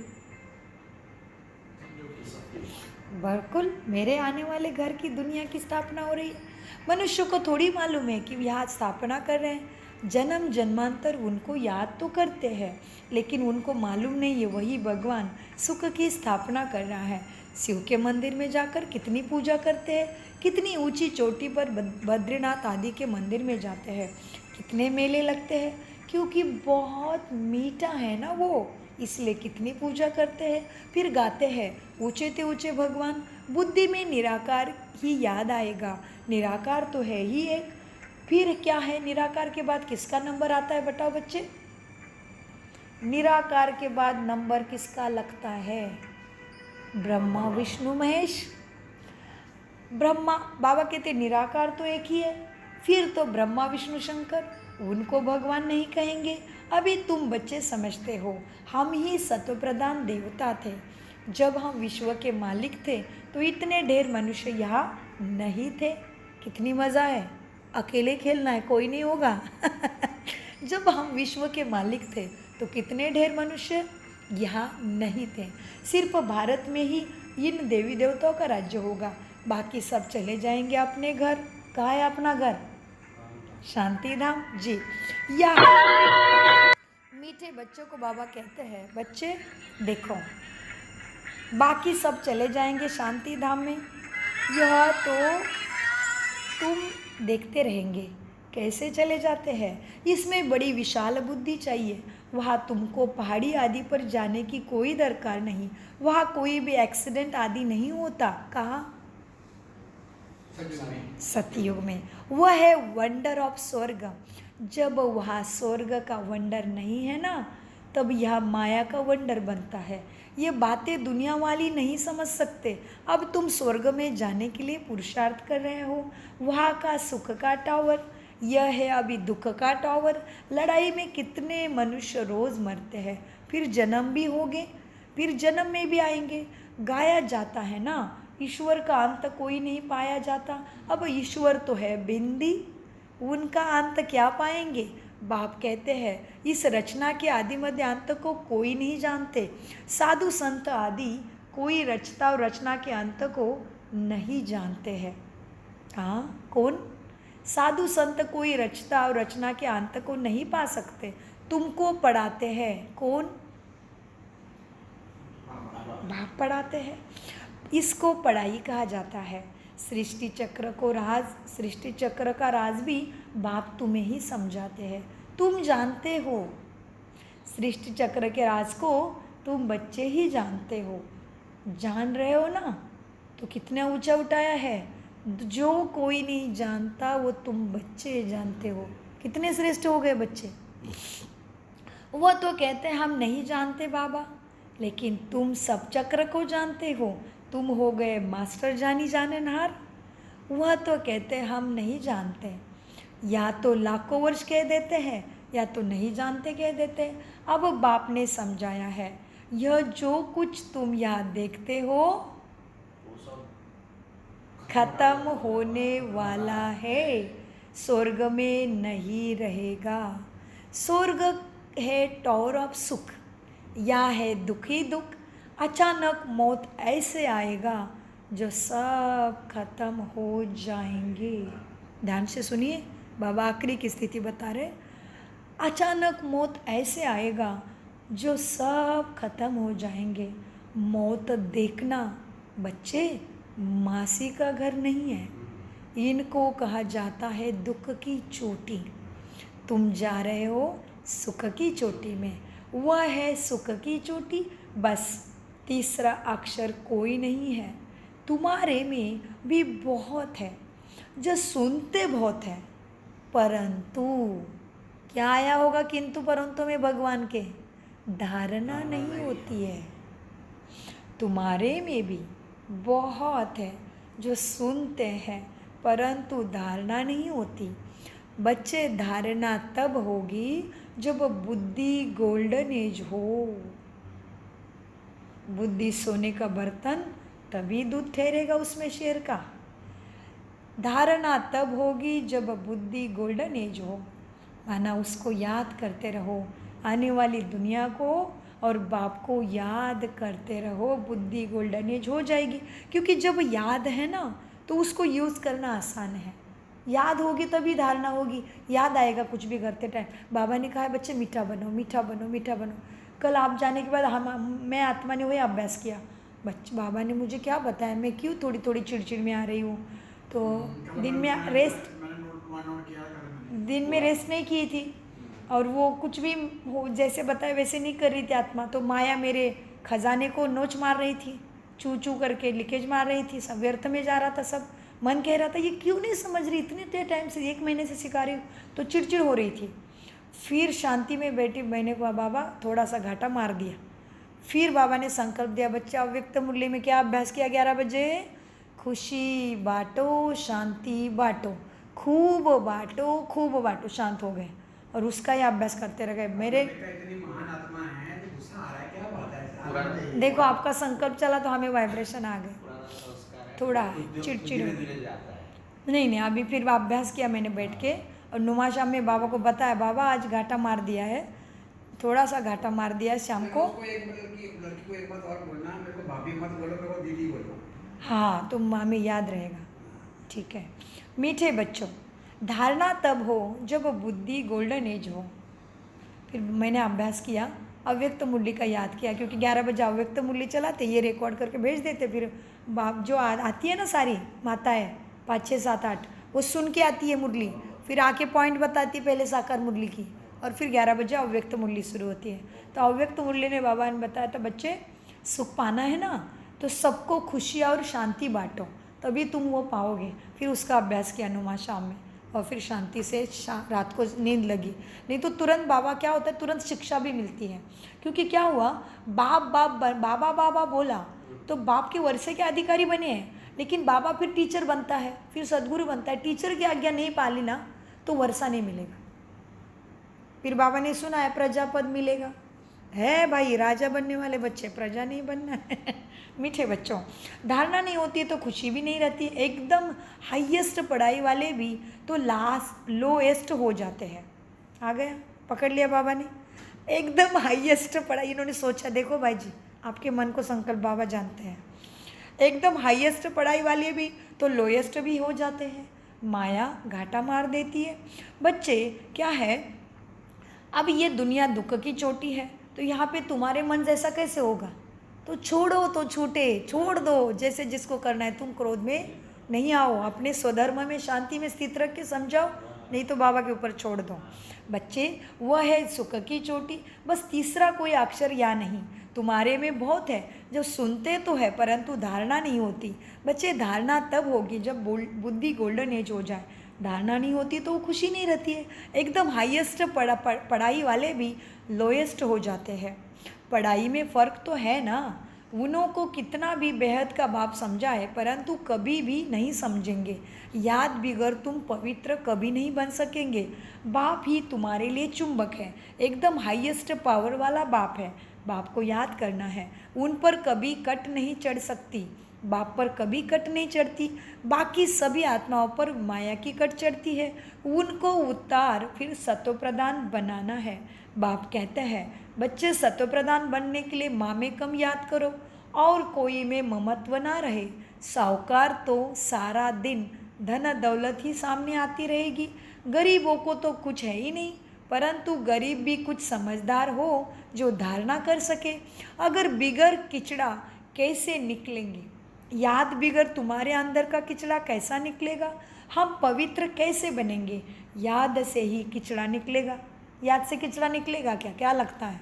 बिल्कुल, मेरे आने वाले घर की दुनिया की स्थापना हो रही है। मनुष्य को थोड़ी मालूम है कि यहाँ स्थापना कर रहे हैं। जन्म जन्मांतर उनको याद तो करते हैं, लेकिन उनको मालूम नहीं है वही भगवान सुख की स्थापना कर रहा है। शिव के मंदिर में जाकर कितनी पूजा करते हैं, कितनी ऊंची चोटी पर बद्रीनाथ आदि के मंदिर में जाते हैं, कितने मेले लगते हैं, क्योंकि बहुत मीठा है ना वो, इसलिए कितनी पूजा करते हैं। फिर गाते हैं ऊंचे ते ऊंचे भगवान। बुद्धि में निराकार ही याद आएगा, निराकार तो है ही एक। फिर क्या है, निराकार के बाद किसका नंबर आता है बताओ बच्चे? निराकार के बाद नंबर किसका लगता है? ब्रह्मा विष्णु महेश। ब्रह्मा, बाबा कहते निराकार तो एक ही है, फिर तो ब्रह्मा विष्णु शंकर, उनको भगवान नहीं कहेंगे। अभी तुम बच्चे समझते हो हम ही सत्व प्रधान देवता थे। जब हम विश्व के मालिक थे तो इतने ढेर मनुष्य यहाँ नहीं थे। कितनी मज़ा है, अकेले खेलना है, कोई नहीं होगा। जब हम विश्व के मालिक थे तो कितने ढेर मनुष्य यहाँ नहीं थे। सिर्फ भारत में ही इन देवी देवताओं का राज्य होगा, बाकी सब चले जाएंगे अपने घर। कहाँ है अपना घर? शांति धाम जी। या मीठे बच्चों को बाबा कहते हैं बच्चे देखो, बाकी सब चले जाएंगे शांति धाम में, यह तो तुम देखते रहेंगे कैसे चले जाते हैं। इसमें बड़ी विशाल बुद्धि चाहिए। वहाँ तुमको पहाड़ी आदि पर जाने की कोई दरकार नहीं, वहाँ कोई भी एक्सीडेंट आदि नहीं होता। कहाँ? सतयुग में। वह है वंडर ऑफ स्वर्ग। जब वहाँ स्वर्ग का वंडर नहीं है ना, तब यह माया का वंडर बनता है। ये बातें दुनिया वाली नहीं समझ सकते। अब तुम स्वर्ग में जाने के लिए पुरुषार्थ कर रहे हो। वहाँ का सुख का टावर, यह है अभी दुख का टावर। लड़ाई में कितने मनुष्य रोज़ मरते हैं, फिर जन्म भी होंगे, फिर जन्म में भी आएंगे। गाया जाता है ना, ईश्वर का अंत कोई नहीं पाया जाता। अब ईश्वर तो है बिंदी, उनका अंत क्या पाएंगे? बाप कहते हैं इस रचना के आदि मध्य अंत को कोई नहीं जानते। साधु संत आदि कोई रचता और रचना के अंत को नहीं जानते हैं। हाँ, कौन? साधु संत कोई रचता और रचना के अंत को नहीं पा सकते। तुमको पढ़ाते हैं कौन? बाप पढ़ाते हैं। इसको पढ़ाई कहा जाता है। सृष्टि चक्र को राज, सृष्टि चक्र का राज भी बाप तुम्हें ही समझाते हैं, तुम जानते हो। सृष्टि चक्र के राज को तुम बच्चे ही जानते हो। जान रहे हो ना, तो कितना ऊंचा उठाया है। जो कोई नहीं जानता वो तुम बच्चे जानते हो। कितने श्रेष्ठ हो गए बच्चे। वो तो कहते हैं हम नहीं जानते बाबा, लेकिन तुम सब चक्र को जानते हो, तुम हो गए मास्टर जानी जाननहार। वह तो कहते हैं हम नहीं जानते, या तो लाखों वर्ष कह देते हैं या तो नहीं जानते कह देते हैं। अब बाप ने समझाया है, यह जो कुछ तुम यहाँ देखते हो वो सब खत्म होने वाला है, स्वर्ग में नहीं रहेगा। स्वर्ग है टॉवर ऑफ सुख, या है दुखी दुख। अचानक मौत ऐसे आएगा जो सब खत्म हो जाएंगे। ध्यान से सुनिए, बाबा आखिरी की स्थिति बता रहे। अचानक मौत ऐसे आएगा जो सब खत्म हो जाएंगे। मौत देखना बच्चे मासी का घर नहीं है, इनको कहा जाता है दुख की चोटी। तुम जा रहे हो सुख की चोटी में, वह है सुख की चोटी। बस तीसरा अक्षर कोई नहीं है। तुम्हारे में भी बहुत है, जो सुनते बहुत है, परंतु क्या आया होगा किंतु परंतु में भगवान के धारणा नहीं होती है। तुम्हारे में भी बहुत है जो सुनते हैं परंतु धारणा नहीं होती। बच्चे धारणा तब होगी जब बुद्धि गोल्डन एज हो। बुद्धि सोने का बर्तन, तभी दूध ठहरेगा उसमें शेर का। धारणा तब होगी जब बुद्धि गोल्डन एज हो। माना उसको याद करते रहो, आने वाली दुनिया को और बाप को याद करते रहो, बुद्धि गोल्डन एज हो जाएगी। क्योंकि जब याद है ना तो उसको यूज़ करना आसान है। याद होगी तभी धारणा होगी। याद आएगा कुछ भी करते टाइम। बाबा ने कहा है बच्चे मीठा बनो, मीठा बनो, मीठा बनो। कल आप जाने के बाद मैं आत्मा ने वही अभ्यास किया। बाबा ने मुझे क्या बताया, मैं क्यों थोड़ी थोड़ी चिड़चिड़ में आ रही हूँ। तो दिन में रेस्ट नहीं की थी, और वो कुछ भी हो जैसे बताया वैसे नहीं कर रही थी आत्मा। तो माया मेरे खजाने को नोच मार रही थी, चू चू करके लीकेज मार रही थी, सब व्यर्थ में जा रहा था। सब मन कह रहा था ये क्यों नहीं समझ रही, इतने टाइम से 1 महीने से सिखा रही हूँ। तो चिड़चिड़ हो रही थी। फिर शांति में बैठी मैंने कहा बाबा थोड़ा सा घाटा मार दिया। फिर बाबा ने संकल्प दिया, बच्चा अव्यक्त मूल्य में क्या अभ्यास किया 11 बजे, खुशी बांटो शांति बांटो, खूब बांटो, शांत हो गए। और उसका ही अभ्यास करते रह गए। मेरे इतनी महान आत्मा है तो गुस्सा आ रहा है, क्या बात है। देखो आपका संकल्प चला तो हमें वाइब्रेशन आ गए, पुराना संस्कार है, थोड़ा तो चिड़चिड़ धीरे धीरे जाता है। नहीं अभी फिर अभ्यास किया मैंने बैठ के, और नुमा शाम में बाबा को बताया, बाबा आज घाटा मार दिया है, थोड़ा सा घाटा मार दिया है शाम को। लड़की को एक बात और बोलना, मेरे को भाभी मत बोलो, मेरे को दीदी बोलो। हाँ तो हमें याद रहेगा, ठीक है। मीठे बच्चों, धारणा तब हो जब बुद्धि गोल्डन एज हो। फिर मैंने अभ्यास किया, अव्यक्त मूल्य का याद किया, क्योंकि 11 बजे अव्यक्त मूल्य चलाते, ये रिकॉर्ड करके भेज देते। फिर बाप जो आती है ना सारी माताएं 5, 6, 7, 8, वो सुन के आती है मुरली, फिर आके पॉइंट बताती है पहले साकार मुरली की, और फिर 11 बजे अव्यक्त मूल्य शुरू होती है। तो अव्यक्त मूल्य ने बाबा ने बताया था बच्चे सुख पाना है ना तो सबको खुशी और शांति बांटो, तभी तुम वो पाओगे। फिर उसका अभ्यास किया नुमा शाम में, और फिर शांति से रात को नींद लगी। नहीं तो तुरंत बाबा क्या होता है, तुरंत शिक्षा भी मिलती है। क्योंकि क्या हुआ, बाबा बोला तो बाप के वर्षे के अधिकारी बने हैं, लेकिन बाबा फिर टीचर बनता है, फिर सदगुरु बनता है। टीचर की आज्ञा नहीं पाली ना तो वर्षा नहीं मिलेगा। फिर बाबा ने सुना है प्रजापद मिलेगा, है भाई राजा बनने वाले बच्चे, प्रजा नहीं बनना है। मीठे बच्चों, धारणा नहीं होती है तो खुशी भी नहीं रहती। एकदम हाईएस्ट पढ़ाई वाले भी तो लोएस्ट हो जाते हैं। आ गया, पकड़ लिया बाबा ने। एकदम हाईएस्ट पढ़ाई, इन्होंने सोचा, देखो भाई जी आपके मन को संकल्प बाबा जानते हैं। एकदम हाईएस्ट पढ़ाई वाले भी तो लोएस्ट भी हो जाते हैं। माया घाटा मार देती है। बच्चे क्या है, अब ये दुनिया दुख की चोटी है, तो यहाँ पे तुम्हारे मन जैसा कैसे होगा। तो छोड़ो तो छूटे, छोड़ दो, जैसे जिसको करना है। तुम क्रोध में नहीं आओ, अपने स्वधर्म में शांति में स्थित रख के समझाओ, नहीं तो बाबा के ऊपर छोड़ दो। बच्चे, वह है सुख की चोटी, बस तीसरा कोई अक्षर या नहीं। तुम्हारे में बहुत है, जो सुनते तो है परंतु धारणा नहीं होती। बच्चे, धारणा तब होगी जब बुद्धि गोल्डन एज हो जाए। धारणा नहीं होती तो वो खुशी नहीं रहती है। एकदम हाईएस्ट पढ़ाई वाले भी लोएस्ट हो जाते हैं। पढ़ाई में फ़र्क तो है ना। उन्हों को कितना भी बेहद का बाप समझा है परंतु कभी भी नहीं समझेंगे। याद बिगर तुम पवित्र कभी नहीं बन सकेंगे। बाप ही तुम्हारे लिए चुंबक है, एकदम हाईएस्ट पावर वाला बाप है। बाप को याद करना है। उन पर कभी कट नहीं चढ़ सकती, बाप पर कभी कट नहीं चढ़ती। बाकी सभी आत्माओं पर माया की कट चढ़ती है। उनको उतार फिर सत्व प्रदान बनाना है। बाप कहते हैं, बच्चे सत्व प्रदान बनने के लिए माँ में कम याद करो और कोई में ममत्व ना रहे। साहूकार तो सारा दिन धन दौलत ही सामने आती रहेगी, गरीबों को तो कुछ है ही नहीं। परंतु गरीब भी कुछ समझदार हो जो धारणा कर सके। अगर बिगर किचड़ा कैसे निकलेंगे? याद बिगर तुम्हारे अंदर का किचड़ा कैसा निकलेगा? हम पवित्र कैसे बनेंगे? याद से ही किचड़ा निकलेगा। याद से किचड़ा निकलेगा क्या? क्या लगता है?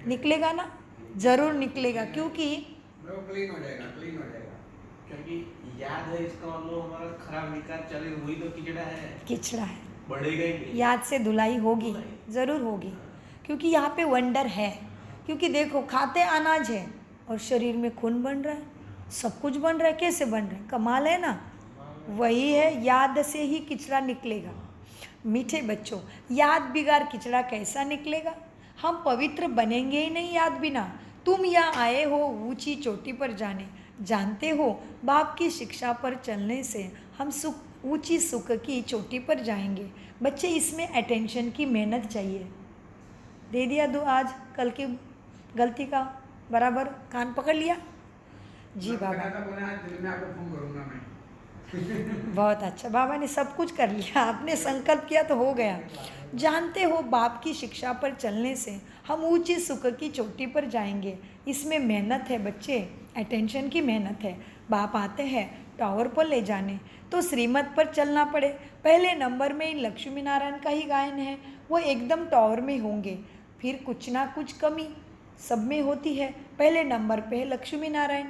निकलेगा ना? जरूर निकलेगा, क्योंकि वो क्लीन हो जाएगा, क्लीन हो जाएगा। क्योंकि याद है, इसका मतलब हमारा खराब विकार चले हुई तो किचड़ा है, किचड़ा है। बढ़ेगा ही नहीं। याद से धुलाई होगी, ज़रूर होगी, क्योंकि यहाँ पे वंडर है। क्योंकि देखो, खाते अनाज है और शरीर में खून बन रहा है, सब कुछ बन रहा है। कैसे बन रहा है? कमाल है ना। वही है, याद से ही किचड़ा निकलेगा। मीठे बच्चों, याद बिगाड़ किचड़ा कैसा निकलेगा? हम पवित्र बनेंगे ही नहीं याद बिना। तुम यहाँ आए हो ऊंची चोटी पर जाने, जानते हो बाप की शिक्षा पर चलने से हम ऊंची सुख की चोटी पर जाएंगे। बच्चे, इसमें अटेंशन की मेहनत चाहिए। दे दिया दो आज कल की गलती का बराबर कान पकड़ लिया जी बाबा। दिल में आपको फोन करूंगा मैं। बहुत अच्छा, बाबा ने सब कुछ कर लिया। आपने संकल्प किया तो हो गया। जानते हो बाप की शिक्षा पर चलने से हम ऊंची सुख की चोटी पर जाएंगे। इसमें मेहनत है बच्चे, अटेंशन की मेहनत है। बाप आते हैं टावर पर ले जाने तो श्रीमत पर चलना पड़े। पहले नंबर में इन लक्ष्मी नारायण का ही गायन है, वो एकदम टावर में होंगे। फिर कुछ ना कुछ कमी सब में होती है। पहले नंबर पे है लक्ष्मी नारायण।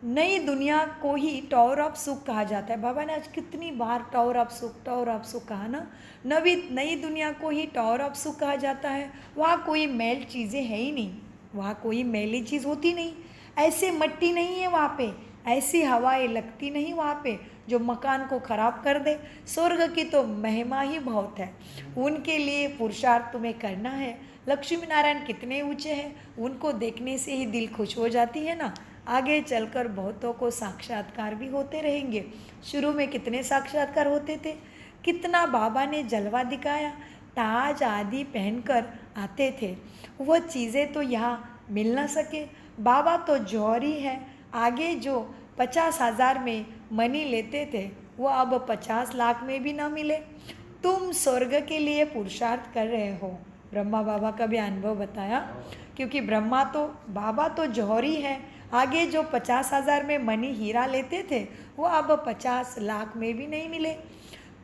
नई दुनिया को ही टावर ऑफ सुख कहा जाता है। बाबा ने आज कितनी बार टावर ऑफ सुख कहा ना। नई दुनिया को ही टावर ऑफ सुख कहा जाता है। वहाँ कोई मैल चीज़ें है ही नहीं, वहाँ कोई मैली चीज़ होती नहीं। ऐसे मट्टी नहीं है वहाँ पे, ऐसी हवाएं लगती नहीं वहाँ पे जो मकान को ख़राब कर दे। स्वर्ग की तो महिमा ही बहुत है, उनके लिए पुरुषार्थ तुम्हें करना है। लक्ष्मी नारायण कितने ऊंचे हैं, उनको देखने से ही दिल खुश हो जाती है ना। आगे चलकर बहुतों को साक्षात्कार भी होते रहेंगे। शुरू में कितने साक्षात्कार होते थे, कितना बाबा ने जलवा दिखाया। ताज आदि पहनकर आते थे, वह चीज़ें तो यहाँ मिल ना सके। बाबा तो जौहरी है। आगे जो 50,000 में मनी लेते थे वो अब 50 लाख में भी ना मिले। तुम स्वर्ग के लिए पुरुषार्थ कर रहे हो। ब्रह्मा बाबा का भी अनुभव बताया, क्योंकि बाबा तो जौहरी है। आगे जो 50,000 में मनी हीरा लेते थे वो अब 50 लाख में भी नहीं मिले।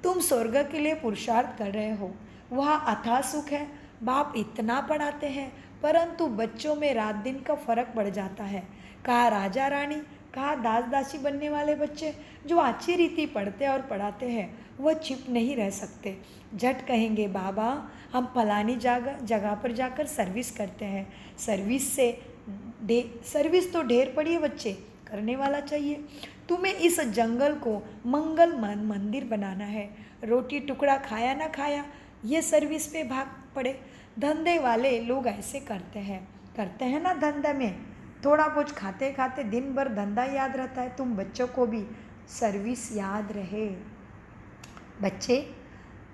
तुम स्वर्ग के लिए पुरुषार्थ कर रहे हो, वहाँ अथाह सुख है। बाप इतना पढ़ाते हैं परंतु बच्चों में रात दिन का फर्क बढ़ जाता है। कहा राजा रानी, कहा दास दासी बनने वाले बच्चे जो अच्छी रीति पढ़ते और पढ़ाते हैं वह छिप नहीं रह सकते। झट कहेंगे बाबा हम फलानी जगह पर जाकर सर्विस करते हैं। सर्विस तो ढेर पड़ी है बच्चे, करने वाला चाहिए। तुम्हें इस जंगल को मंगल मंदिर बनाना है। रोटी टुकड़ा खाया ना खाया ये सर्विस पे भाग पड़े। धंधे वाले लोग ऐसे करते हैं ना। धंधे में थोड़ा कुछ खाते खाते दिन भर धंधा याद रहता है। तुम बच्चों को भी सर्विस याद रहे। बच्चे,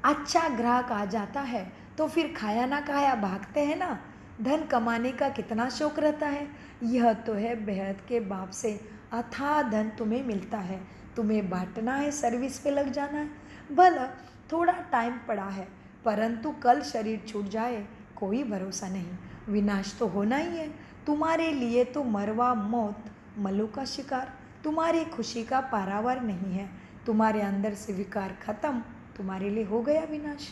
अच्छा ग्राहक आ जाता है तो फिर खाया ना खाया भागते हैं ना। धन कमाने का कितना शौक रहता है। यह तो है बेहद के बाप से अथाह धन तुम्हें मिलता है। तुम्हें बांटना है, सर्विस पे लग जाना है। भला थोड़ा टाइम पड़ा है परंतु कल शरीर छूट जाए कोई भरोसा नहीं, विनाश तो होना ही है। तुम्हारे लिए तो मरवा मौत मल्लू का शिकार। तुम्हारी खुशी का पारावार नहीं है। तुम्हारे अंदर से विकार खत्म, तुम्हारे लिए हो गया विनाश।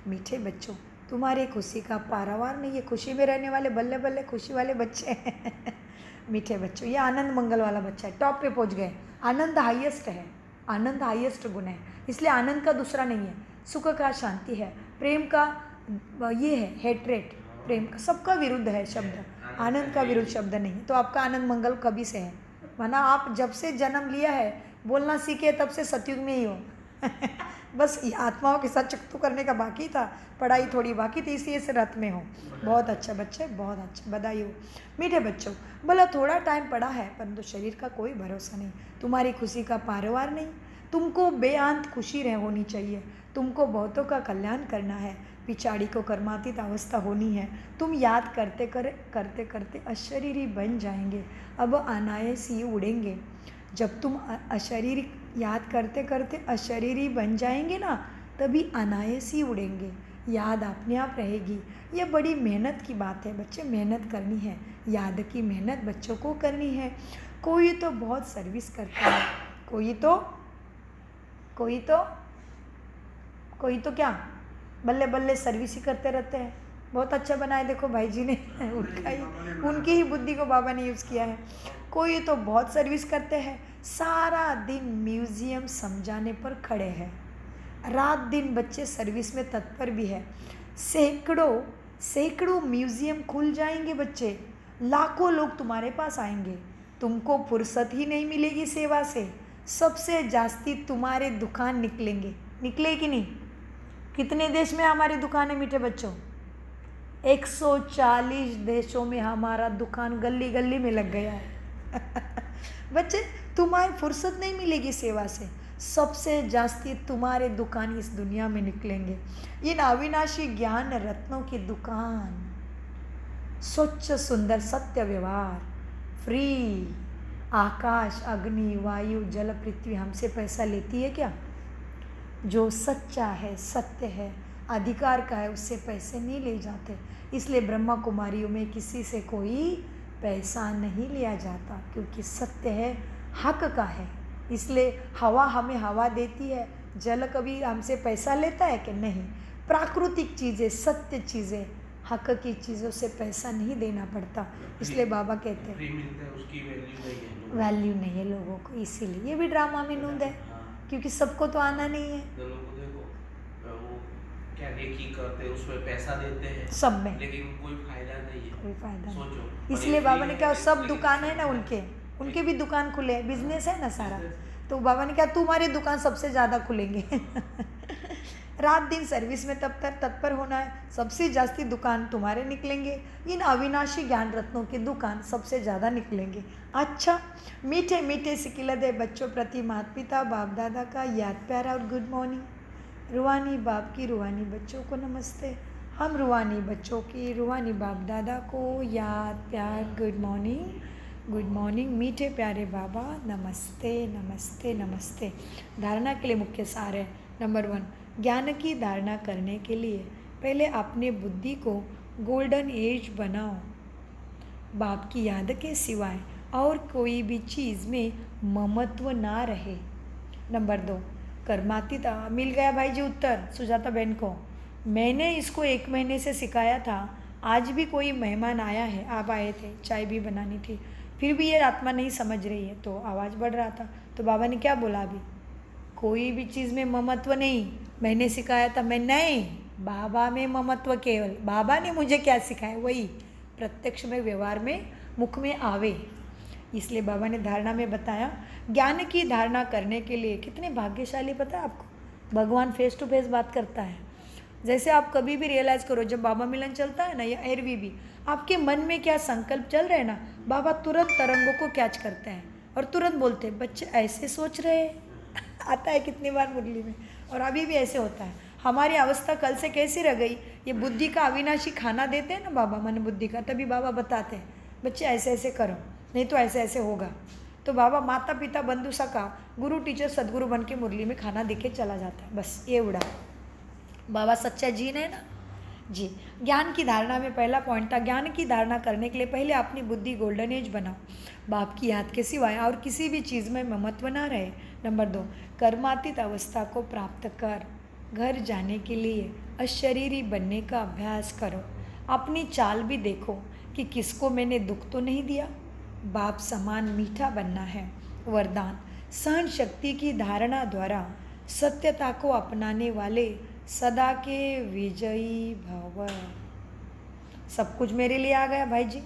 मीठे बच्चों, तुम्हारी खुशी का पारावार नहीं है। खुशी में रहने वाले बल्ले बल्ले खुशी वाले बच्चे हैं। मीठे बच्चों, ये आनंद मंगल वाला बच्चा है, टॉप पे पहुंच गए। आनंद हाईएस्ट है, आनंद हाईएस्ट गुण है, इसलिए आनंद का दूसरा नहीं है। सुख का शांति है, प्रेम का ये है हेट्रेट, प्रेम का सबका विरुद्ध है शब्द, आनंद का विरुद्ध शब्द नहीं। तो आपका आनंद मंगल कभी से है, वरना आप जब से जन्म लिया है बोलना सीखे तब से सतयुग में ही हो। बस ये आत्माओं के साथ चक्तू करने का बाकी था, पढ़ाई थोड़ी बाकी थी, इसलिए इस रथ में हो। बहुत अच्छा बच्चे, बहुत अच्छा, बधाई हो। मीठे बच्चों, भला थोड़ा टाइम पड़ा है परंतु शरीर का कोई भरोसा नहीं। तुम्हारी खुशी का पारोवार नहीं। तुमको बेअंत खुशी होनी चाहिए। तुमको बहुतों का कल्याण करना है। पिछाड़ी को कर्मातीत अवस्था होनी है। तुम याद करते करते अशरीरी बन जाएंगे। अब अनायास ही उड़ेंगे। जब तुम अशरीरी याद करते करते अशरीरी बन जाएंगे ना, तभी अनायास ही उड़ेंगे। याद अपने आप रहेगी। यह बड़ी मेहनत की बात है बच्चे, मेहनत करनी है। याद की मेहनत बच्चों को करनी है। कोई तो बहुत सर्विस करता है, कोई तो क्या बल्ले बल्ले सर्विस ही करते रहते हैं। बहुत अच्छा बनाया देखो भाई जी ने, उनकी ही बुद्धि को बाबा ने यूज़ किया है। कोई तो बहुत सर्विस करते हैं, सारा दिन म्यूज़ियम समझाने पर खड़े हैं। रात दिन बच्चे सर्विस में तत्पर भी है। सैकड़ों म्यूज़ियम खुल जाएंगे बच्चे, लाखों लोग तुम्हारे पास आएंगे। तुमको फुर्सत ही नहीं मिलेगी सेवा से। सबसे जास्ती तुम्हारे दुकान निकले कि नहीं? कितने देश में हमारी दुकान है मीठे बच्चों? 140 देशों में हमारा दुकान गली गली में लग गया है। बच्चे, तुम्हारी फुर्सत नहीं मिलेगी सेवा से। सबसे जास्ती तुम्हारे दुकान इस दुनिया में निकलेंगे। इन अविनाशी ज्ञान रत्नों की दुकान, स्वच्छ सुंदर सत्य व्यवहार, फ्री। आकाश अग्नि वायु जल पृथ्वी हमसे पैसा लेती है क्या? जो सच्चा है, सत्य है, अधिकार का है, उससे पैसे नहीं ले जाते। इसलिए ब्रह्मा कुमारियों में किसी से कोई पैसा नहीं लिया जाता, क्योंकि सत्य है, हक का है। इसलिए हवा हमें हवा देती है, जल कभी हमसे पैसा लेता है कि नहीं। प्राकृतिक चीज़ें, सत्य चीज़ें, हक की चीज़ों से पैसा नहीं देना पड़ता। इसलिए बाबा कहते हैं उसकी वैल्यू नहीं है लोगों को। इसीलिए ये भी ड्रामा में नूंद है, क्योंकि सबको तो आना नहीं है। क्या नेकी करते उसमें पैसा देते हैं सब में, लेकिन कोई फायदा नहीं है, कोई फायदा नहीं। सोचो। इसलिए बाबा ने कहा सब दुकान है ना, उनके भी दुकान खुले, बिजनेस है ना सारा। तो बाबा ने कहा तुम्हारी दुकान सबसे ज़्यादा खुलेंगे। रात दिन सर्विस में तत्पर होना है, सबसे जास्ती दुकान तुम्हारे निकलेंगे। इन अविनाशी ज्ञान रत्नों की दुकान सबसे ज़्यादा निकलेंगे। अच्छा, मीठे मीठे सिकिलदे बच्चों प्रति माता पिता बाप दादा का याद प्यारा और गुड मॉर्निंग। रूहानी बाप की रूहानी बच्चों को नमस्ते। हम रूहानी बच्चों की रूहानी बाप दादा को याद प्यार गुड मॉर्निंग, गुड मॉर्निंग। मीठे प्यारे बाबा नमस्ते नमस्ते नमस्ते। धारणा के लिए मुख्य सार है। नंबर 1, ज्ञान की धारणा करने के लिए पहले अपने बुद्धि को गोल्डन एज बनाओ। बाप की याद के सिवाय और कोई भी चीज़ में ममत्व ना रहे। नंबर 2, कर्मातीत। मिल गया भाई जी उत्तर सुजाता बहन को। मैंने इसको 1 महीने से सिखाया था। आज भी कोई मेहमान आया है, आप आए थे, चाय भी बनानी थी, फिर भी ये आत्मा नहीं समझ रही है, तो आवाज़ बढ़ रहा था। तो बाबा ने क्या बोला? अभी कोई भी चीज़ में ममत्व नहीं। मैंने सिखाया था, मैं नहीं, बाबा में ममत्व केवल। बाबा ने मुझे क्या सिखाया वही प्रत्यक्ष में व्यवहार में मुख में आवे। इसलिए बाबा ने धारणा में बताया। ज्ञान की धारणा करने के लिए कितने भाग्यशाली पता है आपको, भगवान फेस टू फेस बात करता है। जैसे आप कभी भी रियलाइज़ करो, जब बाबा मिलन चलता है ना, या एरवी भी, आपके मन में क्या संकल्प चल रहे हैं ना, बाबा तुरंत तरंगों को कैच करते हैं और तुरंत बोलते हैं बच्चे ऐसे सोच रहे हैं। आता है कितनी बार मुरली में, और अभी भी ऐसे होता है। हमारी अवस्था कल से कैसी रह गई, ये बुद्धि का अविनाशी खाना देते हैं ना बाबा, मन बुद्धि का, तभी बाबा बताते हैं बच्चे ऐसे ऐसे करो, नहीं तो ऐसे ऐसे होगा। तो बाबा माता पिता बंधु सखा गुरु टीचर सदगुरु बन के मुरली में खाना दे के चला जाता है। बस ये उड़ा। बाबा सच्चा जीन है ना जी। ज्ञान की धारणा में पहला पॉइंट था, ज्ञान की धारणा करने के लिए पहले अपनी बुद्धि गोल्डन एज बनाओ। बाप की याद के सिवाय और किसी भी चीज़ में ममत्व ना रहे। नंबर 2, कर्मातीत अवस्था को प्राप्त कर घर जाने के लिए अशरीरी बनने का अभ्यास करो। अपनी चाल भी देखो कि किसको मैंने दुख तो नहीं दिया। बाप समान मीठा बनना है। वरदान, सहन शक्ति की धारणा द्वारा सत्यता को अपनाने वाले सदा के विजयी भव। सब कुछ मेरे लिए आ गया भाई जी।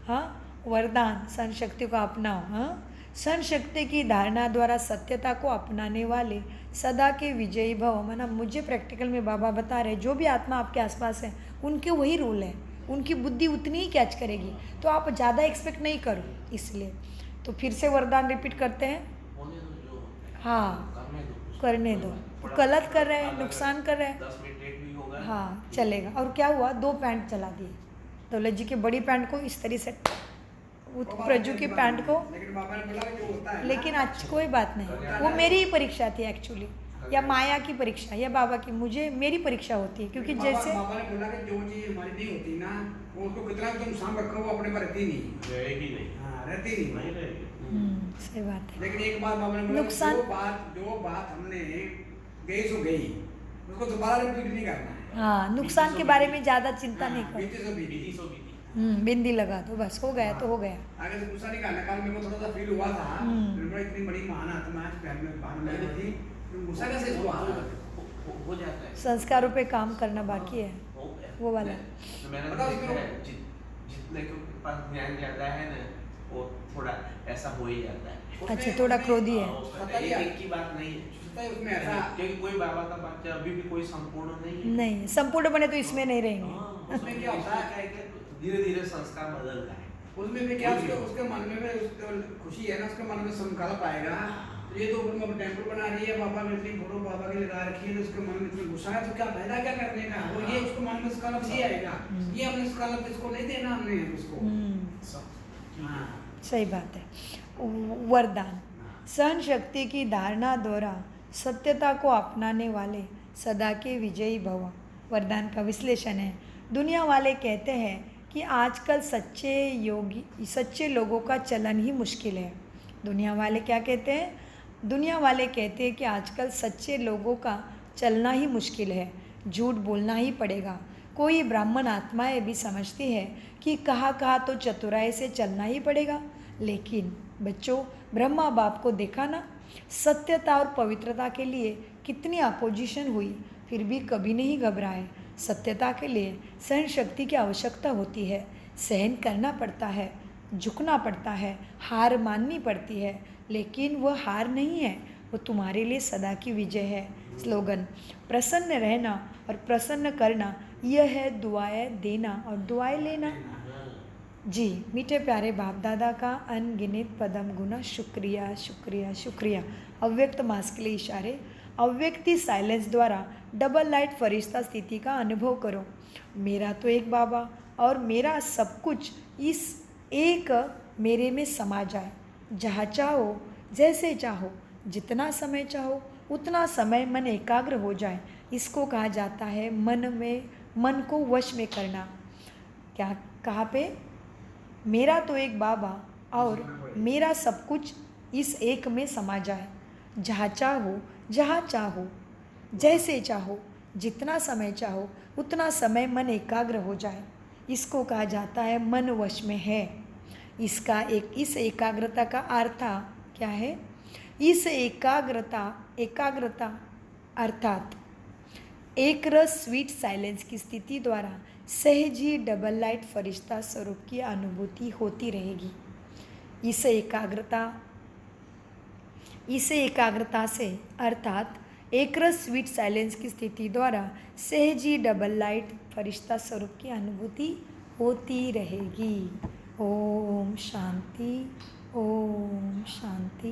हाँ, वरदान, सहन शक्ति को अपनाओ। हाँ, सहन शक्ति की धारणा द्वारा सत्यता को अपनाने वाले सदा के विजयी भव। माना मुझे प्रैक्टिकल में बाबा बता रहे जो भी आत्मा आपके आसपास है उनके वही रूल है, उनकी बुद्धि उतनी ही कैच करेगी, तो आप ज़्यादा एक्सपेक्ट नहीं करो। इसलिए तो फिर से वरदान रिपीट करते हैं। हाँ, करने दो। गलत कर रहे हैं, नुकसान कर रहे हैं। 10 मिनट लेट भी होगा। हाँ, चलेगा। और क्या हुआ, 2 पैंट चला दिए। दौलत जी की बड़ी पैंट को इस तरह से, प्रजू की पैंट को, लेकिन बाबा ने बोला कि जो होता है लेकिन आज कोई बात नहीं, वो मेरी ही परीक्षा थी एक्चुअली, या माया की परीक्षा या बाबा की, मुझे मेरी परीक्षा होती है। क्योंकि जैसे बाबा ने बोला कि जो चीज़ हमारी नहीं होती ना, वो उसको कितना भी तुम नुकसान रखो वो अपने पर रहती नहीं, रहेगी नहीं। हाँ, रहती नहीं रहेगी। सही बात है। लेकिन एक बार बाबा ने बोला नुकसान, जो बात हमने गई सो गई, उसको दोबारा रिपीट नहीं करना है। हाँ, नुकसान के बारे में ज़्यादा चिंता नहीं करो। बीती सो बीती। बिंदी लगा दो, बस हो गया तो हो गया। आगे से गुस्सा नहीं करना। कल मेरे को थोड़ा सा फील हुआ था, मेरे को इतनी बड़ी महान आत्मा आज पैर में बांध में थी, तो गुस्सा कैसे हुआ? हो जाता है। संस्कारों पे काम करना बाकी है, हो गया। वो वाला। तो मैंने देखा है, जितने के पास ज्ञान ज्यादा है ना, वो थोड़ा ऐसा हो ही जाता है। अच्छा, थोड़ा क्रोधी है। एक की बात नहीं है उसमें ऐसा, क्योंकि कोई बाबा का बच्चा अभी भी कोई संपूर्ण नहीं है। नहीं, संपूर्ण बने तो इसमें नहीं रहेंगे। उसमें क्या होता है कि धीरे धीरे संस्कार बदलता है। उसमें भी क्या उसके मन में उसके खुशी है ना, उसके मन में संकल्प आएगा। तो ये तो ऊपर टेम्पल बना रही है, बाबा ने इतनी फोटो बाबा की लगा रखी है, तो उसके मन में इतना गुस्सा है, तो क्या फायदा क्या करने का? वो ये उसके मन में संकल्प ये आएगा, ये हमने संकल्प इसको नहीं देना, हमने उसको। हाँ, सही बात है। वरदान, सहन शक्ति की धारणा द्वारा सत्यता को अपनाने वाले सदा के विजयी भव। वरदान का विश्लेषण है। दुनिया वाले कहते हैं कि आजकल सच्चे लोगों का चलन ही मुश्किल है। दुनिया वाले क्या कहते हैं? दुनिया वाले कहते हैं कि आजकल सच्चे लोगों का चलना ही मुश्किल है, झूठ बोलना ही पड़ेगा। कोई ब्राह्मण आत्माएं भी समझती है कि कहा तो चतुराई से चलना ही पड़ेगा। लेकिन बच्चों, ब्रह्मा बाप को देखा ना, सत्यता और पवित्रता के लिए कितनी अपोजिशन हुई, फिर भी कभी नहीं घबराए। सत्यता के लिए सहन शक्ति की आवश्यकता होती है, सहन करना पड़ता है, झुकना पड़ता है, हार माननी पड़ती है, लेकिन वह हार नहीं है, वो तुम्हारे लिए सदा की विजय है। स्लोगन, प्रसन्न रहना और प्रसन्न करना, यह है दुआएं देना और दुआएं लेना। जी, मीठे प्यारे बाप दादा का अनगिनत पदम गुना शुक्रिया शुक्रिया शुक्रिया। अव्यक्त मास के लिए इशारे। अव्यक्ति साइलेंस द्वारा डबल लाइट फरिश्ता स्थिति का अनुभव करो। मेरा तो एक बाबा और मेरा सब कुछ इस एक मेरे में समा जाए। जहाँ चाहो, जैसे चाहो, जितना समय चाहो उतना समय मन एकाग्र हो जाए। इसको कहा जाता है मन को वश में करना। क्या कहाँ पे? मेरा तो एक बाबा और मेरा सब कुछ इस एक में समा जाए। जहाँ चाहो, जहाँ चाहो, जैसे चाहो, जितना समय चाहो उतना समय मन एकाग्र हो जाए। इसको कहा जाता है मन वश में है। इस एकाग्रता का अर्थ क्या है? इस एकाग्रता अर्थात एक रस स्वीट साइलेंस की स्थिति द्वारा सहज ही डबल लाइट फरिश्ता स्वरूप की अनुभूति होती रहेगी। इस एकाग्रता से अर्थात एक रस स्वीट साइलेंस की स्थिति द्वारा सहज ही डबल लाइट फरिश्ता स्वरूप की अनुभूति होती रहेगी। ओम शांति, ओम शांति,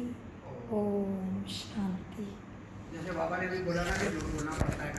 ओम शांति। जैसे बाबा ने भी बोला ना कि झूठ बोलना पड़ता है।